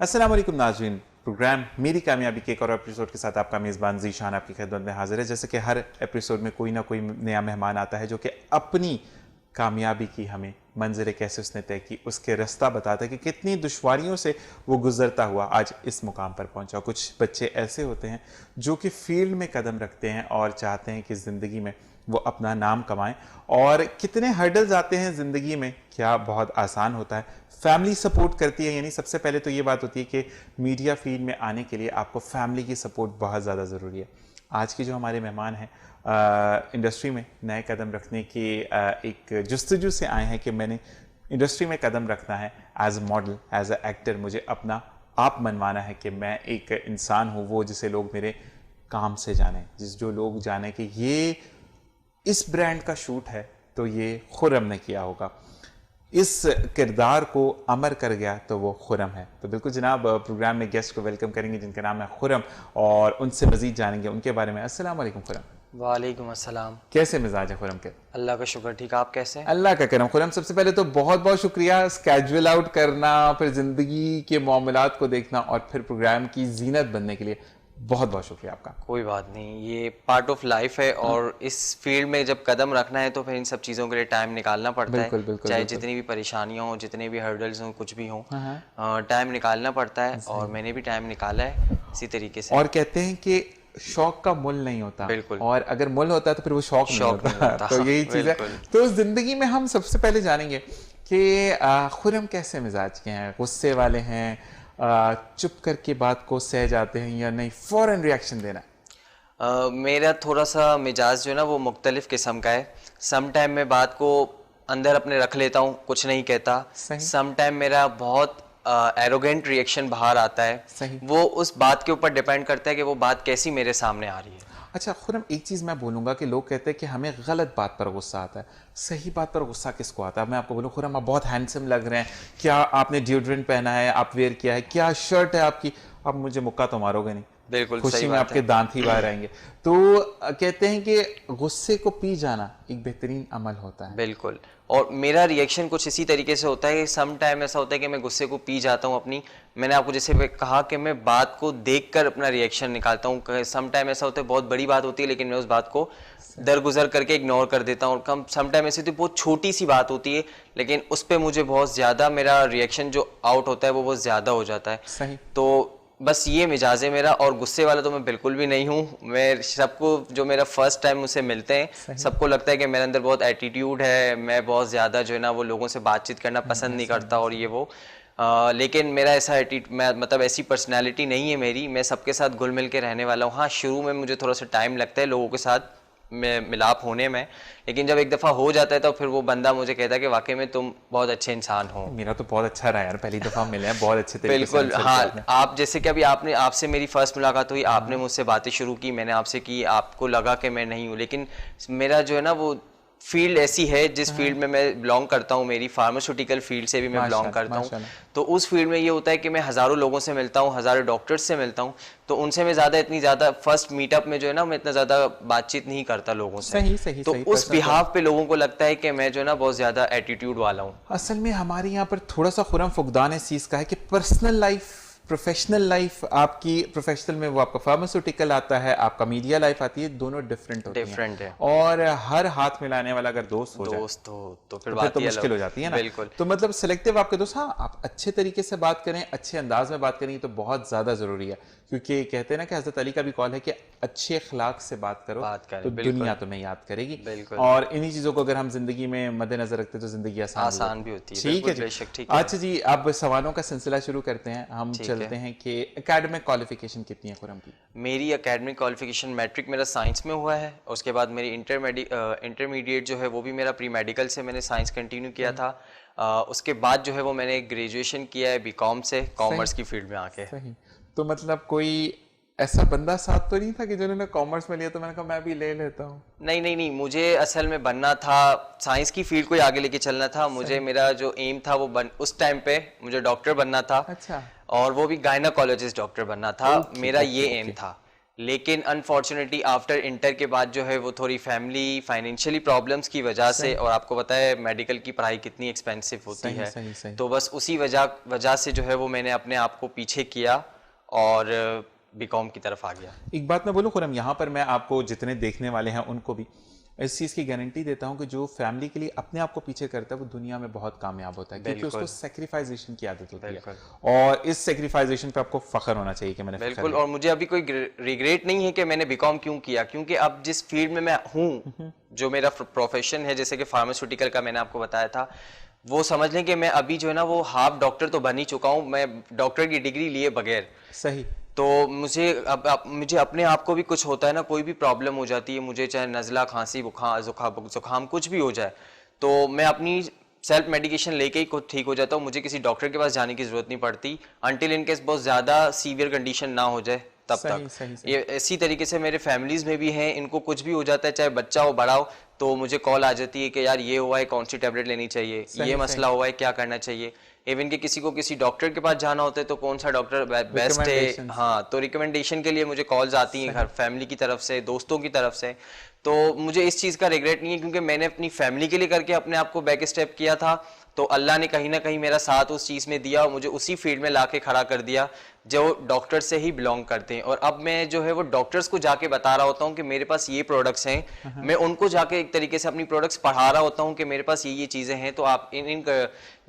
अस्सलाम वालेकुम नाज़रीन, प्रोग्राम मेरी कामयाबी के एक और एपिसोड के साथ आपका मेज़बान ज़ीशान आपकी खिदमत में हाजिर है। जैसे कि हर एपिसोड में कोई ना कोई नया मेहमान आता है जो कि अपनी कामयाबी की हमें मंजिलें कैसे उसने तय की उसके रास्ता बताता है कि कितनी दुश्वारियों से वो गुजरता हुआ आज इस मुकाम पर पहुंचा। कुछ बच्चे ऐसे होते हैं जो कि फील्ड में कदम रखते हैं और चाहते हैं कि ज़िंदगी में वो अपना नाम कमाएं, और कितने हर्डल्स आते हैं ज़िंदगी में, क्या बहुत आसान होता है। फैमिली सपोर्ट करती है, यानी सबसे पहले तो ये बात होती है कि मीडिया फील्ड में आने के लिए आपको फैमिली की सपोर्ट बहुत ज़्यादा ज़रूरी है। आज के जो हमारे मेहमान हैं इंडस्ट्री में नए कदम रखने की एक जस्तजू से आए हैं कि मैंने इंडस्ट्री में कदम रखना है as a model, as a actor. मुझे अपना आप मनवाना है कि मैं एक इंसान हूँ वो जिसे लोग मेरे काम से जाने, जो लोग जाने कि ये इस ब्रांड का शूट है तो ये खुर्रम ने किया होगा, इस किरदार को अमर कर गया तो वो खुर्रम है। तो बिल्कुल जनाब, प्रोग्राम में गेस्ट को वेलकम करेंगे जिनका नाम है खुर्रम, और उनसे मजीद जानेंगे उनके बारे में। अस्सलाम वालेकुम खुर्रम। वालेकुम अस्सलाम। कैसे मिजाज है खुर्रम के? अल्लाह का शुक्र, ठीक। आप कैसे हैं? अल्लाह का करम। खुर्रम, सबसे पहले तो बहुत बहुत शुक्रिया स्केड्यूल आउट करना, फिर जिंदगी के मामलात को देखना और फिर प्रोग्राम की जीनत बनने के लिए बहुत बहुत शुक्रिया आपका। कोई बात नहीं, ये पार्ट ऑफ लाइफ है और इस फील्ड में जब कदम रखना है तो फिर इन सब चीज़ों के लिए टाइम निकालना पड़ता बिल्कुल, है। बिल्कुल, चाहे बिल्कुल। जितनी भी परेशानियां हों, जितने भी हर्डल्स हों, कुछ भी हों, टाइम निकालना पड़ता है और मैंने भी टाइम निकाला है इसी तरीके से। और कहते हैं कि शौक का मुल नहीं होता, बिल्कुल। और अगर मुल होता है तो फिर वो शौक नहीं होता। तो यही चीज़ है। तो जिंदगी में हम सबसे पहले जानेंगे कि खुर्रम कैसे मिजाज के हैं, गुस्से वाले हैं, चुप करके बात को सह जाते हैं, या नहीं फौरन रिएक्शन देना? मेरा थोड़ा सा मिजाज जो है ना वो मुख्तलिफ किस्म का है। सम टाइम मैं बात को अंदर अपने रख लेता हूँ, कुछ नहीं कहता। सम टाइम मेरा बहुत एरोगेंट रिएक्शन बाहर आता है। सही। वो उस बात के ऊपर डिपेंड करता है कि वो बात कैसी मेरे सामने आ रही है। अच्छा खुर्रम, एक चीज़ मैं बोलूँगा कि लोग कहते हैं कि हमें गलत बात पर गुस्सा आता है, सही बात पर गुस्सा किसको आता है? मैं आपको बोलूँ खुर्रम, आप बहुत हैंडसम लग रहे हैं, क्या आपने डिओड्रेंट पहना है, आप वेयर किया है, क्या शर्ट है आपकी, अब मुझे मुक्का तो मारोगे नहीं, बिल्कुल खुशी सही में बात आपके है। दांत ही बाहर आएंगे। तो कहते हैं कि गुस्से को पी जाना एक बेहतरीन अमल होता है। बिल्कुल, और मेरा रिएक्शन कुछ इसी तरीके से होता है कि सम टाइम ऐसा होता है कि मैं गुस्से को पी जाता हूँ अपनी। मैंने आपको जैसे कहा कि मैं बात को देखकर अपना रिएक्शन निकालता हूँ। सम टाइम ऐसा होता है बहुत बड़ी बात होती है लेकिन मैं उस बात को दरगुजर करके इग्नोर कर देता हूँ। और कम सम टाइम ऐसी होती है बहुत छोटी सी बात होती है लेकिन उस पर मुझे बहुत ज़्यादा मेरा रिएक्शन जो आउट होता है वो बहुत ज़्यादा हो जाता है। सही। तो बस ये मिजाज है मेरा, और गुस्से वाला तो मैं बिल्कुल भी नहीं हूँ। मैं सबको जो मेरा फर्स्ट टाइम मुझसे मिलते हैं सबको लगता है कि मेरे अंदर बहुत एटीट्यूड है, मैं बहुत ज़्यादा जो है ना वो लोगों से बातचीत करना पसंद नहीं करता और ये वो। लेकिन मेरा ऐसा मैं मतलब ऐसी पर्सनैलिटी नहीं है मेरी। मैं सबके साथ घुल मिल के रहने वाला हूँ। हाँ, शुरू में मुझे थोड़ा सा टाइम लगता है लोगों के साथ में मिलाप होने में, लेकिन जब एक दफ़ा हो जाता है तो फिर वो बंदा मुझे कहता है कि वाकई में तुम बहुत अच्छे इंसान हो। मेरा तो बहुत अच्छा रहा यार, पहली दफ़ा मिले हैं, बहुत अच्छे तरीके से बिल्कुल। आंसर हाँ, किया आपने। आप जैसे कि अभी आपसे मेरी फर्स्ट मुलाकात हुई, आपने मुझसे बातें शुरू की, मैंने आपसे की, आपको लगा कि मैं नहीं हूँ, लेकिन मेरा जो है ना वो फील्ड ऐसी है जिस फील्ड में मैं बिलोंग करता हूँ, मेरी फार्मास्यूटिकल फील्ड से भी मैं बिलोंग करता हूँ। तो उस फील्ड में ये होता है कि मैं हज़ारों लोगों से मिलता हूँ, हज़ारों डॉक्टर्स से मिलता हूँ, तो उनसे मैं इतनी ज़्यादा फर्स्ट मीटअप में जो है ना मैं इतना ज़्यादा बातचीत नहीं करता लोगों से। सही सही तो सही। उस बिहाफ पे लोगों को लगता है कि मैं जो है ना बहुत ज़्यादा एटीट्यूड वाला हूँ। असल में हमारे यहाँ पर थोड़ा सा खुर्रम फुकदान इस चीज़ का है कि पर्सनल लाइफ, प्रोफेशनल लाइफ, आपकी प्रोफेशनल में वो आपका फार्मास्यूटिकल आता है, आपका मीडिया लाइफ आती है, दोनों डिफरेंट होती हैं। और हर हाथ मिलाने वाला अगर दोस्त हो तो फिर तो बात मुश्किल हो जाती है ना। बिल्कुल। तो मतलब सिलेक्टिव आपके दोस्त, हाँ आप अच्छे तरीके से बात करें, अच्छे अंदाज में बात करें, तो बहुत ज़्यादा ज़रूरी है, क्योंकि कहते हैं ना कि हज़रत अली का भी कॉल है कि अच्छे अखलाक से बात करो तो दुनिया तुम्हें याद करेगी। और इन्हीं चीज़ों को अगर हम जिंदगी में मद्देनजर रखते हैं तो जिंदगी आसान भी होती है। ठीक है जी। अच्छा जी, अब सवालों का सिलसिला शुरू करते हैं। हम चलते हैं कि एकेडमिक क्वालिफिकेशन कितनी है खुर्रम की? मेरी एकेडमिक क्वालिफिकेशन मैट्रिक मेरा साइंस में हुआ है, उसके बाद मेरी इंटरमीडिएट जो है वो भी मेरा प्री मेडिकल से मैंने साइंस कंटिन्यू किया था। उसके बाद जो है वो मैंने ग्रेजुएशन किया है बीकॉम से, कॉमर्स की फील्ड में आके। सही। तो मतलब कोई ऐसा बंदा साथ तो नहीं था कि जिन्होंने कॉमर्स में लिया तो मैंने कहा मैं भी ले लेता हूँ? नहीं, मुझे असल में बनना था, साइंस की फील्ड को ही आगे लेके चलना था मुझे। मेरा जो एम था वो उस टाइम पे मुझे डॉक्टर बनना था। अच्छा। और वो भी गायनाकोलॉजिस्ट डॉक्टर बनना था। मेरा ये एम था, लेकिन अनफॉर्चुनेटली आफ्टर इंटर के बाद जो है वो थोड़ी फैमिली फाइनेंशियली प्रॉब्लम्स की वजह से, और आपको पता है मेडिकल की पढ़ाई कितनी एक्सपेंसिव होती है, सही। तो बस उसी वजह से जो है वो मैंने अपने आप को पीछे किया और बीकॉम की तरफ आ गया। एक बात मैं बोलूं खुरम, यहाँ पर मैं आपको जितने देखने वाले हैं उनको भी इस चीज़ की गारंटी देता हूँ कि जो फैमिली के लिए अपने आप को पीछे करता है वो दुनिया में बहुत कामयाब होता है, क्योंकि उसको सेक्रीफाइजेशन की आदत होती है, और इस सेक्रीफाइजेशन पे आपको फख्र होना चाहिए कि मैंने बिल्कुल। और मुझे अभी कोई रिग्रेट नहीं है कि मैंने बीकॉम क्यों किया, क्योंकि अब जिस फील्ड में मैं हूँ, जो मेरा प्रोफेशन है, जैसे कि फार्मास्यूटिकल का मैंने आपको बताया था, वो समझ लें कि मैं अभी जो है ना वो हाफ डॉक्टर तो बन ही चुका हूँ, मैं डॉक्टर की डिग्री लिए बगैर। सही। तो मुझे मुझे अपने आप को भी कुछ होता है ना, कोई भी प्रॉब्लम हो जाती है मुझे, चाहे नज़ला, खांसी, बुखार, जुकाम कुछ भी हो जाए, तो मैं अपनी सेल्फ मेडिकेशन लेके ही खुद ठीक हो जाता हूँ। मुझे किसी डॉक्टर के पास जाने की जरूरत नहीं पड़ती अनटिल इन केस बहुत ज़्यादा सीवियर कंडीशन ना हो जाए तब तक। ये इसी तरीके से मेरे फैमिलीज में भी हैं, इनको कुछ भी हो जाता है, चाहे बच्चा हो बड़ा हो, तो मुझे कॉल आ जाती है कि यार ये हुआ है, कौन सी टैबलेट लेनी चाहिए, ये मसला हुआ है, क्या करना चाहिए। इवन कि किसी को किसी डॉक्टर के पास जाना होता है तो कौन सा डॉक्टर बेस्ट है, हाँ, तो रिकमेंडेशन के लिए मुझे कॉल्स आती हैं घर फैमिली की तरफ से, दोस्तों की तरफ से। तो मुझे इस चीज़ का रिग्रेट नहीं है, क्योंकि मैंने अपनी फैमिली के लिए करके अपने आप को बैक स्टेप किया था, तो अल्लाह ने कहीं ना कहीं मेरा साथ उस चीज़ में दिया और मुझे उसी फील्ड में लाके खड़ा कर दिया जो डॉक्टर से ही बिलोंग करते हैं। और अब मैं जो है वो डॉक्टर्स को जाके बता रहा होता हूँ कि मेरे पास ये प्रोडक्ट्स हैं, मैं उनको जाके एक तरीके से अपनी प्रोडक्ट्स पढ़ा रहा होता हूँ कि मेरे पास ये चीज़ें हैं, तो आप इन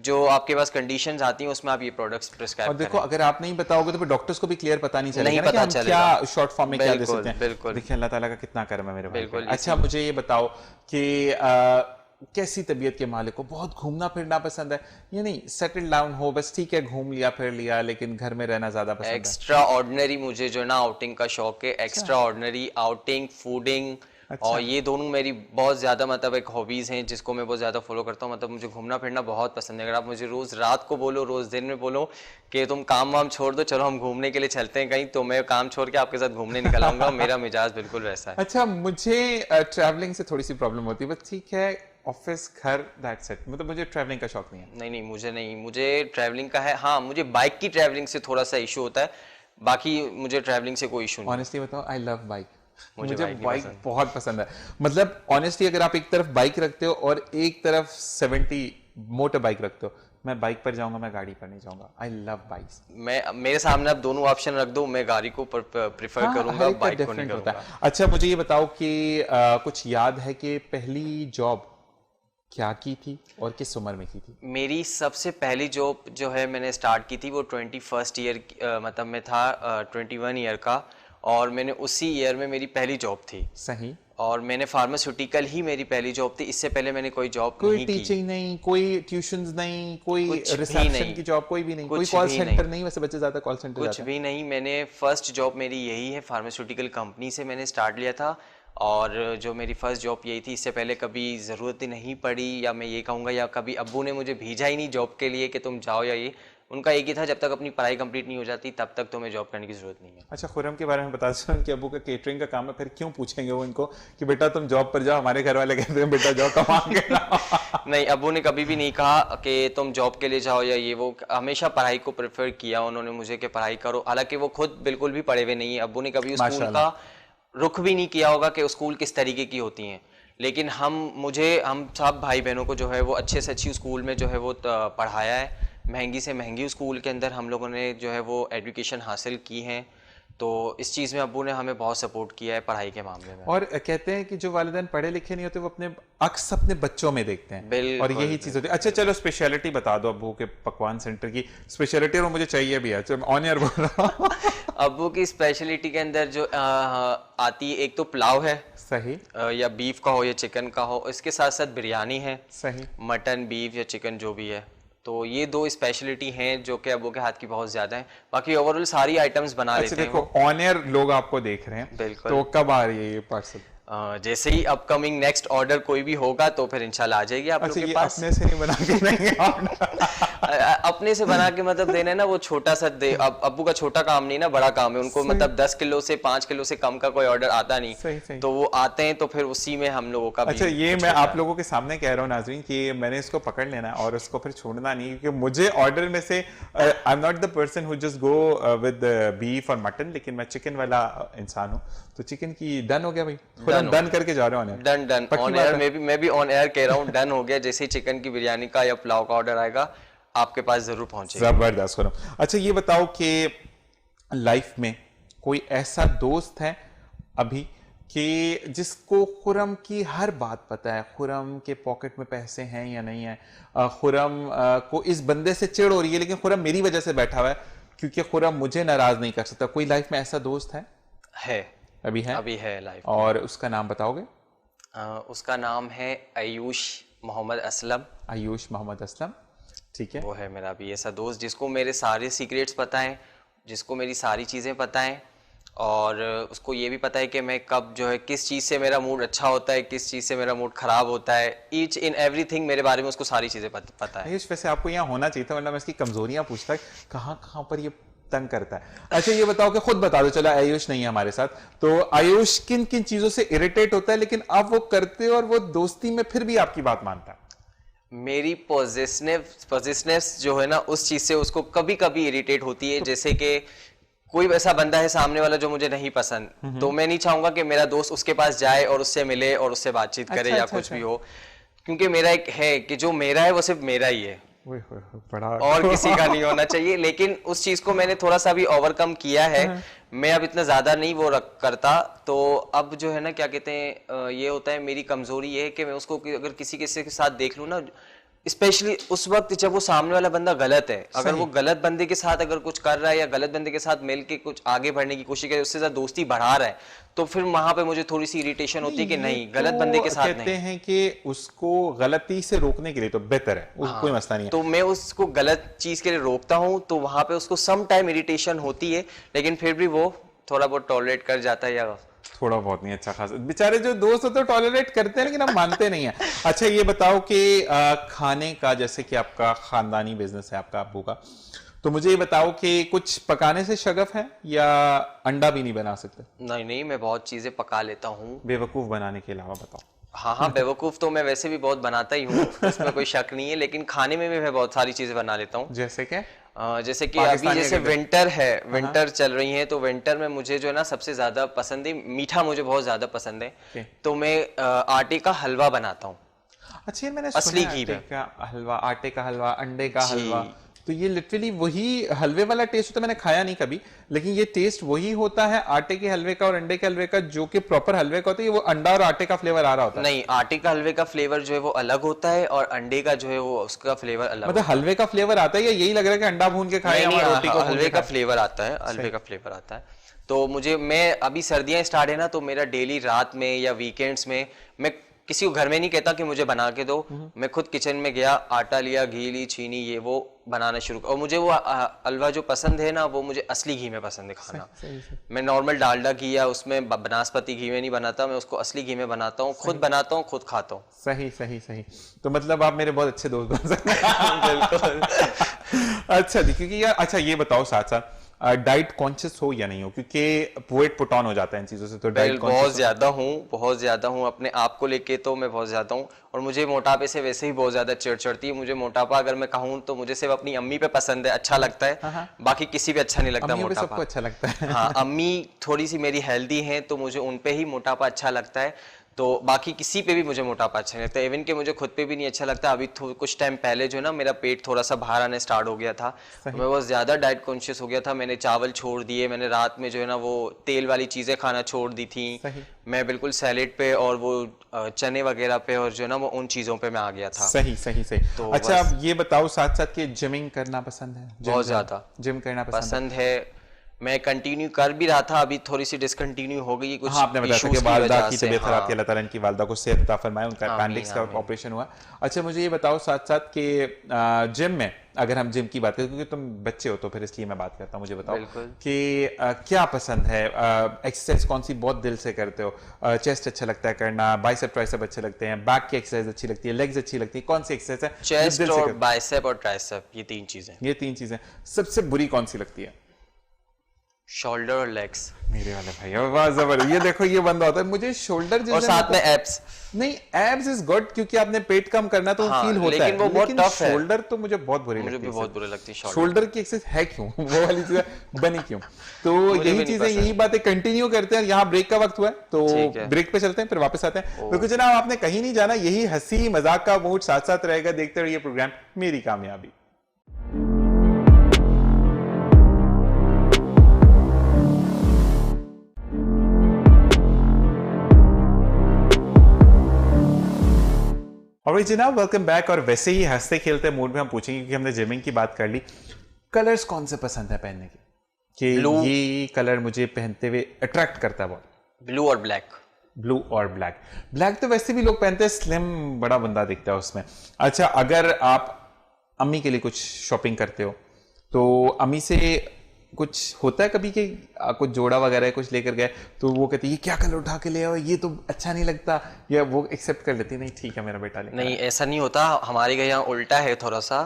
जो आपके पास कंडीशंस आती हैं उसमें आप ये प्रोडक्ट्स प्रिस्क्राइब करें। और देखो, अगर आप नहीं बताओगे तो फिर डॉक्टर्स को भी क्लियर पता नहीं चलेगा, नहीं पता चलेगा क्या शॉर्ट फॉर्म में क्या दे सकते हैं। बिल्कुल। देखिए, अल्लाह ताला का कितना करम है मेरे भाई पे। बिल्कुल। अच्छा, मुझे ये बताओ कि कैसी तबीयत के मालिक को? बहुत घूमना फिरना पसंद है या नहीं, सेटल डाउन हो, बस ठीक है घूम लिया फिर लिया, लेकिन घर में रहना ज्यादा पसंद है? एक्स्ट्रा ऑर्डिनरी मुझे जो है ना आउटिंग का शौक है, एक्स्ट्रा ऑर्डिनरी आउटिंग, फूडिंग, और ये दोनों मेरी बहुत ज़्यादा मतलब एक हॉबीज़ हैं जिसको मैं बहुत ज़्यादा फॉलो करता हूँ। मतलब मुझे घूमना फिरना बहुत पसंद है। अगर आप मुझे रोज़ रात को बोलो, रोज़ दिन में बोलो कि तुम काम वाम छोड़ दो, चलो हम घूमने के लिए चलते हैं कहीं, तो मैं काम छोड़ के आपके साथ घूमने निकल आऊँगा। मेरा मिजाज बिल्कुल वैसा है। अच्छा, मुझे ट्रैवलिंग से थोड़ी सी प्रॉब्लम होती है, बस ठीक है, ऑफिस घर दैट्स इट, मतलब मुझे ट्रैवलिंग का शौक नहीं है। नहीं, मुझे ट्रैवलिंग का है। हाँ, मुझे बाइक की ट्रैवलिंग से थोड़ा सा इशू होता है, बाकी मुझे ट्रैवलिंग से कोई इशू नहीं। ऑनेस्टली बताओ, आई लव बाइक, मुझे बाइक बहुत पसंद है। मतलब ऑनेस्टली अगर आप एक तरफ बाइक रखते हो और एक तरफ 70 मोटर बाइक रखते हो, मैं बाइक पर जाऊंगा, मैं गाड़ी पर नहीं जाऊंगा। I love bikes. मैं मेरे सामने आप दोनों ऑप्शन रख दो, मैं गाड़ी को प्रिफर करूंगा, बाइक को नहीं करूंगा। अच्छा, मुझे ये बताओ कि कुछ याद है कि पहली जॉब क्या की थी और किस उम्र में की थी? मेरी सबसे पहली जॉब जो है मैंने स्टार्ट की थी वो 21st ईयर मतलब मैं था 21 ईयर का, और मैंने उसी ईयर में मेरी पहली जॉब थी। सही। और मैंने फार्मास्यूटिकल ही मेरी पहली जॉब थी, इससे पहले मैंने कोई जॉब कोई टीचिंग नहीं, कोई ट्यूशंस नहीं, कोई रिसेप्शन की जॉब, कोई भी नहीं, कोई कॉल सेंटर नहीं। वैसे बच्चे ज्यादा कॉल सेंटर कुछ भी नहीं। मैंने फर्स्ट जॉब मेरी यही है, फार्मास्यूटिकल कंपनी से मैंने स्टार्ट लिया था, और जो मेरी फर्स्ट जॉब यही थी। इससे पहले कभी ज़रूरत ही नहीं पड़ी, या मैं ये कहूँगा या कभी अब्बू ने मुझे भेजा ही नहीं जॉब के लिए कि तुम जाओ, या ये उनका एक ही था जब तक अपनी पढ़ाई कंप्लीट नहीं हो जाती तब तक तुम्हें जॉब करने की जरूरत नहीं है। अच्छा, खुरम के बारे में बता सकते हैं कि अब्बू का केटरिंग का काम है, फिर क्यों पूछेंगे वो इनको कि बेटा तुम जॉब पर जाओ? हमारे घर वाले कहते हैं बेटा जाओ कमा के लाओ। नहीं, अब्बू ने कभी भी नहीं कहा कि तुम जॉब के लिए जाओ या ये वो, हमेशा पढ़ाई को प्रेफर किया उन्होंने मुझे कि पढ़ाई करो। हालांकि वो खुद बिल्कुल भी पढ़े हुए नहीं है, अब्बू ने कभी स्कूल का रुख भी नहीं किया होगा कि स्कूल किस तरीके की होती हैं, लेकिन हम सब भाई बहनों को जो है वो अच्छे से अच्छी स्कूल में जो है वो पढ़ाया है। महंगी से महंगी स्कूल के अंदर हम लोगों ने जो है वो एजुकेशन हासिल की है, तो इस चीज़ में अब्बू ने हमें बहुत सपोर्ट किया है पढ़ाई के मामले में। और कहते हैं कि जो वालिदैन पढ़े लिखे नहीं होते वो अपने अक्स अपने बच्चों में देखते हैं, और यही चीज़ होती है। अच्छा चलो, स्पेशलिटी बता दो अब्बू के पकवान सेंटर की स्पेशलिटी, और मुझे चाहिए भी है, चलो ऑन एयर बोल रहा हूं। अब्बू की स्पेशलिटी के अंदर जो आती है, एक तो पुलाव है, सही, या बीफ का हो या चिकन का हो, इसके साथ साथ बिरयानी है, सही, मटन बीफ या चिकन जो भी है, तो ये दो स्पेशलिटी हैं जो कि अब्बू के हाथ की बहुत ज्यादा है। बाकी ओवरऑल सारी आइटम्स बना लेते हैं। देखो, ऑन एयर लोग आपको देख रहे हैं, बिल्कुल, तो कब आ रही है ये पार्सल? जैसे ही अपकमिंग नेक्स्ट ऑर्डर कोई भी होगा तो फिर इंशाल्लाह आ जाएगी आप लोगों के पास। अपने से नहीं बना के नहीं ऑर्डर अपने से बना के मतलब देना ना, वो छोटा सा दे। अब अब्बू का छोटा काम नहीं ना, बड़ा काम है उनको, मतलब 10 किलो से 5 किलो से कम का कोई ऑर्डर आता नहीं। सही। तो वो आते हैं तो फिर उसी में हम लोगों का अच्छा, भी ये कुछ मैं होता आप लोगों के सामने कह रहा हूँ नाज़रीन कि मैंने इसको पकड़ लेना है और उसको फिर छोड़ना नहीं, क्योंकि मुझे ऑर्डर में से I am not the person who just go with beef और मटन, लेकिन मैं चिकन वाला इंसान हूँ। तो चिकन की डन हो गया भाई, खुद हम डन करके जा रहे हैं। डन ऑन एयर, मैं भी ऑन एयर कह रहा हूँ, डन हो गया। जैसे ही चिकन की बिरयानी का या पुलाव का ऑर्डर आएगा आपके पास जरूर पहुंचेगा। जबरदस्त करो। अच्छा ये बताओ कि लाइफ में कोई ऐसा दोस्त है अभी कि जिसको खुरम की हर बात पता है, खुरम के पॉकेट में पैसे हैं या नहीं है, खुरम को इस बंदे से चिढ़ हो रही है लेकिन खुरम मेरी वजह से बैठा हुआ है क्योंकि खुरम मुझे नाराज नहीं कर सकता। कोई लाइफ में ऐसा दोस्त है? अभी है लाइफ। और उसका नाम बताओगे? उसका नाम है आयुष मोहम्मद असलम। आयुष मोहम्मद असलम, ठीक है। वो है मेरा भी ऐसा दोस्त जिसको मेरे सारे सीक्रेट्स पता हैं, जिसको मेरी सारी चीज़ें पता हैं, और उसको ये भी पता है कि मैं कब जो है किस चीज़ से मेरा मूड अच्छा होता है, किस चीज़ से मेरा मूड खराब होता है। ईच इन एवरीथिंग मेरे बारे में उसको सारी चीज़ें पता है। आयुष, वैसे आपको यहाँ होना चाहिए था, वरना मैं इसकी कमजोरियां पूछता कहाँ पर ये तंग करता है। अच्छा ये बताओ कि खुद बता दो, चला आयुष नहीं है हमारे साथ, तो आयुष किन किन चीजों से इरिटेट होता है लेकिन आप वो करते हो और वो दोस्ती में फिर भी आपकी बात मानता है? मेरी पॉजिटिवनेस जो है ना, उस चीज से उसको कभी कभी इरिटेट होती है। जैसे कि कोई ऐसा बंदा है सामने वाला जो मुझे नहीं पसंद, तो मैं नहीं चाहूंगा कि मेरा दोस्त उसके पास जाए और उससे मिले और उससे बातचीत करे या कुछ भी हो, क्योंकि मेरा एक है कि जो मेरा है वो सिर्फ मेरा ही है, बड़ा और किसी का नहीं होना चाहिए। लेकिन उस चीज को मैंने थोड़ा सा भी ओवरकम किया है। मैं अब इतना ज्यादा नहीं वो करता, तो अब जो है ना, क्या कहते हैं, ये होता है, मेरी कमजोरी ये है कि मैं उसको अगर किसी के साथ देख लूं ना, स्पेशली उस वक्त जब वो सामने वाला बंदा गलत है, अगर वो गलत बंदे के साथ अगर कुछ कर रहा है या गलत बंदे के साथ मिल के कुछ आगे बढ़ने की कोशिश करे, उससे ज्यादा दोस्ती बढ़ा रहा है, तो फिर वहां पे मुझे थोड़ी सी इरिटेशन होती है कि नहीं, गलत बंदे के साथ नहीं। कहते हैं कि उसको गलती से रोकने के लिए तो बेहतर है, कोई मसला नहीं है। तो मैं उसको गलत चीज के लिए रोकता हूं, तो वहां पे उसको सम टाइम इरिटेशन होती है, लेकिन फिर भी वो थोड़ा बहुत टॉलरेट कर जाता है, या थोड़ा बहुत नहीं, अच्छा खासा। बेचारे जो दोस्त होते हैं टॉलरेट करते हैं लेकिन हम मानते नहीं है। अच्छा ये बताओ कि खाने का, जैसे कि आपका खानदानी बिजनेस है आपका अब्बू का, तो मुझे ये बताओ कि कुछ पकाने से शगफ है या अंडा भी नहीं बना सकते? नहीं, मैं बहुत चीजें पका लेता हूँ। बेवकूफ बनाने के अलावा बताओ। हाँ, बेवकूफ तो मैं वैसे भी बहुत बनाता ही हूँ, उसमें कोई शक नहीं है, लेकिन खाने में भी मैं बहुत सारी चीजें बना लेता हूँ। जैसे कि अभी जैसे विंटर है, विंटर चल रही है, तो विंटर में मुझे जो है ना सबसे ज्यादा पसंद है मीठा, मुझे बहुत ज्यादा पसंद है, तो मैं आटे का हलवा बनाता हूँ। अच्छा, ये मैंने असली सुना है, घी आटे का हलवा, आटे का हलवा, अंडे का हलवा, तो ये लिटरली वही हलवे वाला टेस्ट होता है। मैंने खाया नहीं कभी, लेकिन ये टेस्ट वही होता है आटे के हलवे का और अंडे के हलवे का, जो कि प्रॉपर हलवे का होता है। वो अंडा और आटे का फ्लेवर आ रहा होता है? नहीं, आटे का हलवे का फ्लेवर जो है वो अलग होता है, और अंडे का जो है वो उसका फ्लेवर अलग। मतलब हलवे का फ्लेवर आता है या यही लग रहा है कि अंडा भून के खाए या रोटी को? हलवे का फ्लेवर आता है, हलवे का फ्लेवर आता है। तो मैं अभी सर्दियां स्टार्ट है ना, तो मेरा डेली रात में या वीकेंड्स में, मैं किसी को घर में नहीं कहता कि मुझे बना के दो, मैं खुद किचन में गया, आटा लिया, घी ली, चीनी, ये वो बनाना शुरू। और मुझे वो हलवा जो पसंद है ना, वो मुझे असली घी में पसंद है खाना। सही। मैं नॉर्मल डालडा घी या उसमें बनास्पति घी में नहीं बनाता, मैं उसको असली घी में बनाता हूँ, खुद बनाता हूँ, खुद खाता हूँ। सही। तो मतलब आप मेरे बहुत अच्छे दोस्त बन सकते हैं। बिल्कुल। अच्छा जी, क्योंकि यार, अच्छा ये बताओ साथ साथ डाइट कॉन्शियस हो या नहीं हो, क्योंकि वेट पुट ऑन हो जाता है इन चीजों से, तो डाइट बहुत ज्यादा हूँ अपने आप को लेके, तो मैं बहुत ज्यादा हूँ। और मुझे मोटापे से वैसे ही बहुत ज्यादा चिढ़ चढ़ती है। मुझे मोटापा अगर मैं कहूँ तो मुझे सिर्फ अपनी अम्मी पे पसंद है, अच्छा लगता है, बाकी किसी पे अच्छा नहीं लगता मोटापा। सबको अच्छा लगता है। हाँ, अम्मी थोड़ी सी मेरी हेल्दी है, तो मुझे उन पे ही मोटापा अच्छा लगता है, तो बाकी किसी पे भी मुझे मोटापा अच्छा नहीं लगता, इवन कि मुझे खुद पे भी नहीं अच्छा लगता। अभी कुछ टाइम पहले जो है ना, मेरा पेट थोड़ा सा बाहर आने स्टार्ट हो गया था, तो मैं बहुत ज्यादा डाइट कॉन्शियस हो गया था। मैंने चावल छोड़ दिए, मैंने रात में जो है ना वो तेल वाली चीजें खाना छोड़ दी थी, मैं बिल्कुल सैलेड पे और वो चने वगैरह पे, और जो है ना वो उन चीजों पे मैं आ गया था। सही। तो अच्छा, अब ये बताओ साथ साथ कि जिमिंग करना पसंद है? बहुत ज्यादा जिम करना पसंद है। मैं कंटिन्यू कर भी रहा था, अभी थोड़ी सी डिसकंटिन्यू हो गई कुछ हाँ, आपने बताया था issues कि वालदा वजह की से, तबीयत खराब थी, अल्लाह ताला इनकी वालदा को सेहत अता फरमाए, उनका आमीन, अपेंडिक्स का आमीन। ऑपरेशन हुआ। अच्छा मुझे ये बताओ साथ साथ कि जिम में, अगर हम जिम की बात करें, क्योंकि तुम बच्चे हो तो फिर इसलिए मैं बात करता हूँ, मुझे बताओ बिल्कुल। कि क्या पसंद है, एक्सरसाइज कौन सी बहुत दिल से करते हो? चेस्ट अच्छा लगता है करना, बाइसेप ट्राइसेप अच्छे लगते हैं, बैक की एक्सरसाइज अच्छी लगती है, लेग्स अच्छी लगती है, कौन सी एक्सरसाइज है जो चेस्ट दिल से और करते बाइसेप और ट्राइसेप, ये 3 चीजें। हो? ये 3 चीजें सबसे बुरी कौन सी लगती है? शोल्डर और लेग्स मेरे वाले भाई, वाह जबरदस्त। ये देखो ये बंदा होता है, मुझे शोल्डर और साथ में एब्स। नहीं, एब्स इज गुड क्योंकि आपने पेट कम करना तो हाँ, फील होता है, लेकिन वो बहुत टफ है। शोल्डर तो मुझे बहुत बुरी मुझे लगती भी है। बहुत बुरी लगती है शोल्डर। शोल्डर की एक्सरसाइज है क्यों? वो वाली चीजें बनी क्यों? तो मुझे भी यही नहीं चीजें, पसंद। यही बातें कंटिन्यू करते हैं। यहाँ ब्रेक का वक्त हुआ है तो ठीक है। ब्रेक पे चलते हैं, फिर वापस आते हैं। बिल्कुल जनाब, आपने कहीं नहीं जाना, यही हंसी मजाक का मूड साथ साथ रहेगा। देखते रहिए प्रोग्राम मेरी कामयाबी। और जनाब वेलकम बैक। और वैसे ही हंसते खेलते मूड में हम पूछेंगे, क्योंकि हमने जिमिंग की बात कर ली, कलर्स कौन से पसंद है पहनने के, कि Blue। ये कलर मुझे पहनते हुए अट्रैक्ट करता है बहुत? ब्लू और ब्लैक। ब्लू और ब्लैक। ब्लैक तो वैसे भी लोग पहनते हैं, स्लिम बड़ा बंदा दिखता है उसमें। अच्छा, अगर आप अम्मी के लिए कुछ शॉपिंग करते हो तो अम्मी से कुछ होता है कभी कि कुछ जोड़ा वगैरह कुछ लेकर गए तो वो कहती है ये क्या कलर उठा के ले आओ, ये तो अच्छा नहीं लगता, या वो एक्सेप्ट कर लेती है नहीं ठीक है मेरा बेटा लेकर नहीं, ऐसा नहीं होता। हमारे घर यहाँ उल्टा है थोड़ा सा।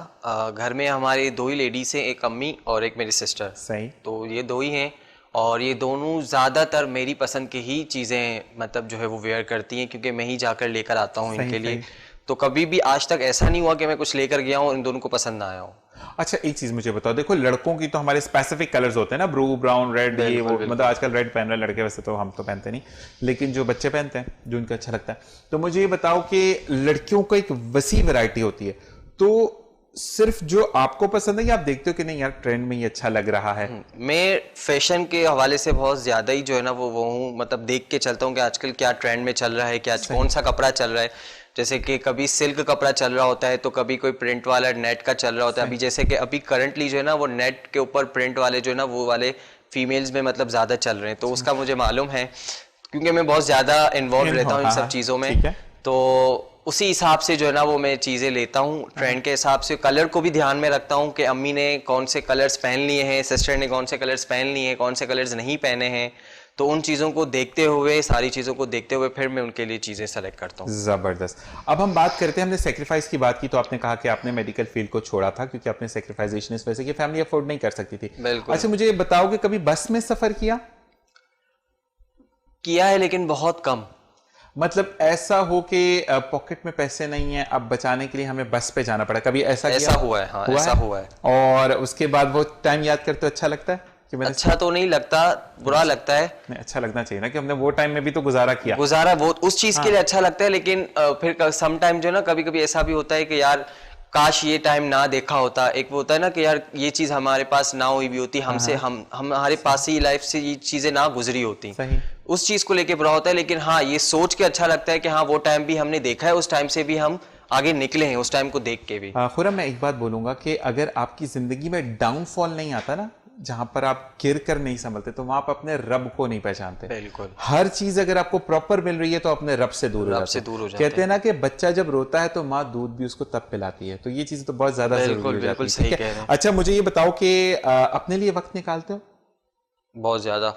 घर में हमारे 2 ही लेडीज हैं, एक अम्मी और एक मेरी सिस्टर। सही। तो ये 2 ही हैं और ये दोनों ज़्यादातर मेरी पसंद की ही चीज़ें मतलब जो है वो वेयर करती हैं, क्योंकि मैं ही जाकर लेकर आता हूँ सही, इनके लिए। सही। तो कभी भी आज तक ऐसा नहीं हुआ कि मैं कुछ लेकर गया हूँ इन दोनों को पसंद ना आया हो। अच्छा एक चीज मुझे बताओ, देखो लड़कों की तो हमारे स्पेसिफिक कलर्स होते हैं ना, ब्लू ब्राउन रेड, ये बिल्कुल, वो, बिल्कुल। मतलब आजकल रेड पहन रहे हैं लड़के, वैसे तो हम तो पहनते नहीं, लेकिन जो बच्चे पहनते हैं जो उनको अच्छा लगता है। तो मुझे ये बताओ कि लड़कियों को एक वसी वैरायटी होती है, तो सिर्फ जो आपको पसंद है या आप देखते हो कि नहीं यार ट्रेंड में ये अच्छा लग रहा है? मैं फैशन के हवाले से बहुत ज़्यादा ही जो है ना वो हूँ, मतलब देख के चलता हूँ कि आजकल क्या ट्रेंड में चल रहा है, क्या कौन सा कपड़ा चल रहा है। जैसे कि कभी सिल्क कपड़ा चल रहा होता है तो कभी कोई प्रिंट वाला नेट का चल रहा होता है। अभी जैसे कि अभी करंटली जो है ना वो नेट के ऊपर प्रिंट वाले जो है ना वो वाले फीमेल्स में मतलब ज़्यादा चल रहे हैं, तो उसका मुझे मालूम है क्योंकि मैं बहुत ज़्यादा इन्वॉल्व रहता हूँ इन सब चीज़ों में। ठीक है। तो उसी हिसाब से जो है ना वो मैं चीज़ें लेता हूँ, ट्रेंड के हिसाब से। कलर को भी ध्यान में रखता हूँ कि अम्मी ने कौन से कलर्स पहन लिए हैं, सिस्टर ने कौन से कलर्स पहन लिए हैं, कौन से कलर्स नहीं पहने हैं। तो उन चीज़ों को देखते हुए, सारी चीज़ों को देखते हुए फिर मैं उनके लिए चीज़ें सेलेक्ट करता हूँ। जबरदस्त। अब हम बात करते हैं, हमने सेक्रीफाइस की बात की तो आपने कहा कि आपने मेडिकल फील्ड को छोड़ा था क्योंकि आपने सेक्रीफाइजेशन इस वजह से कि फैमिली अफोर्ड नहीं कर सकती थी। बिल्कुल। अच्छा मुझे ये बताओ कि कभी बस में सफर किया है लेकिन बहुत कम। मतलब ऐसा हो कि पॉकेट में पैसे नहीं है, अब बचाने के लिए हमें बस पे जाना पड़ा, कभी ऐसा ऐसा हुआ है, हाँ ऐसा हुआ है। और उसके बाद वो टाइम याद करते हो अच्छा लगता है कि मैंने अच्छा तो नहीं लगता, बुरा लगता है। नहीं, अच्छा लगना चाहिए ना कि हमने वो टाइम में भी तो गुजारा किया। गुजारा वो उस चीज के लिए अच्छा लगता है, लेकिन फिर सम टाइम जो है ना कभी कभी ऐसा भी होता है कि यार काश ये टाइम ना देखा होता। एक वो होता है ना कि यार ये चीज हमारे पास ना हुई भी होती, हमसे हमारे पास ही लाइफ से ये चीजें ना गुजरी होती, सही। उस चीज को लेके बुरा होता है। लेकिन हाँ ये सोच के अच्छा लगता है कि हाँ वो टाइम भी हमने देखा है, उस टाइम से भी हम आगे निकले हैं, उस टाइम को देख के भी। खुरम मैं एक बात बोलूंगा कि अगर आपकी जिंदगी में डाउनफॉल नहीं आता ना, जहां पर आप गिर कर नहीं संभलते, तो वहां आप अपने रब को नहीं पहचानते। बिल्कुल। हर चीज अगर आपको प्रॉपर मिल रही है तो अपने रब से दूर हो जाते। कहते हैं ना कि बच्चा जब रोता है तो माँ दूध भी उसको तब पिलाती है, तो ये चीज तो बहुत ज्यादा जरूरी हो जाती है। ठीक है। अच्छा मुझे ये बताओ कि अपने लिए वक्त निकालते हो? बहुत ज्यादा।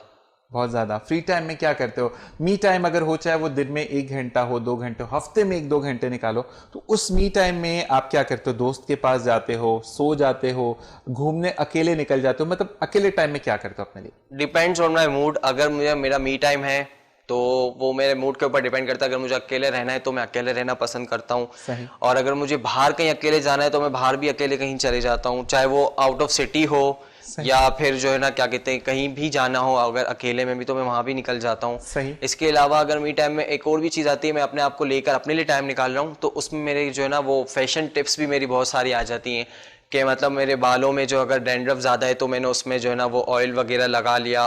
बहुत ज्यादा। फ्री टाइम में क्या करते हो? मी टाइम अगर हो, चाहे वो दिन में 1 घंटा हो, 2 घंटे हो, हफ्ते में 1-2 घंटे निकालो, तो उस मी टाइम में आप क्या करते हो? दोस्त के पास जाते हो, सो जाते हो, घूमने अकेले निकल जाते हो? मतलब अकेले टाइम में क्या करते हो अपने लिए? Depends on my mood. अगर मुझे मेरा मी टाइम है तो वो मेरे मूड के ऊपर डिपेंड करता है। अगर मुझे अकेले रहना है तो मैं अकेले रहना पसंद करता हूँ। और अगर मुझे बाहर कहीं अकेले जाना है तो मैं बाहर भी अकेले कहीं चले जाता हूँ, चाहे वो आउट ऑफ सिटी हो या फिर जो है ना क्या कहते हैं कहीं भी जाना हो अगर अकेले में भी, तो मैं वहां भी निकल जाता हूँ। इसके अलावा अगर मी टाइम में एक और भी चीज आती है, मैं अपने आप को लेकर अपने लिए टाइम निकाल रहा हूँ, तो उसमें मेरे जो है ना वो फैशन टिप्स भी मेरी बहुत सारी आ जाती हैं कि मतलब मेरे बालों में जो अगर डैंड्रफ ज़्यादा है तो मैंने उसमें जो है ना वो ऑयल वगैरह लगा लिया,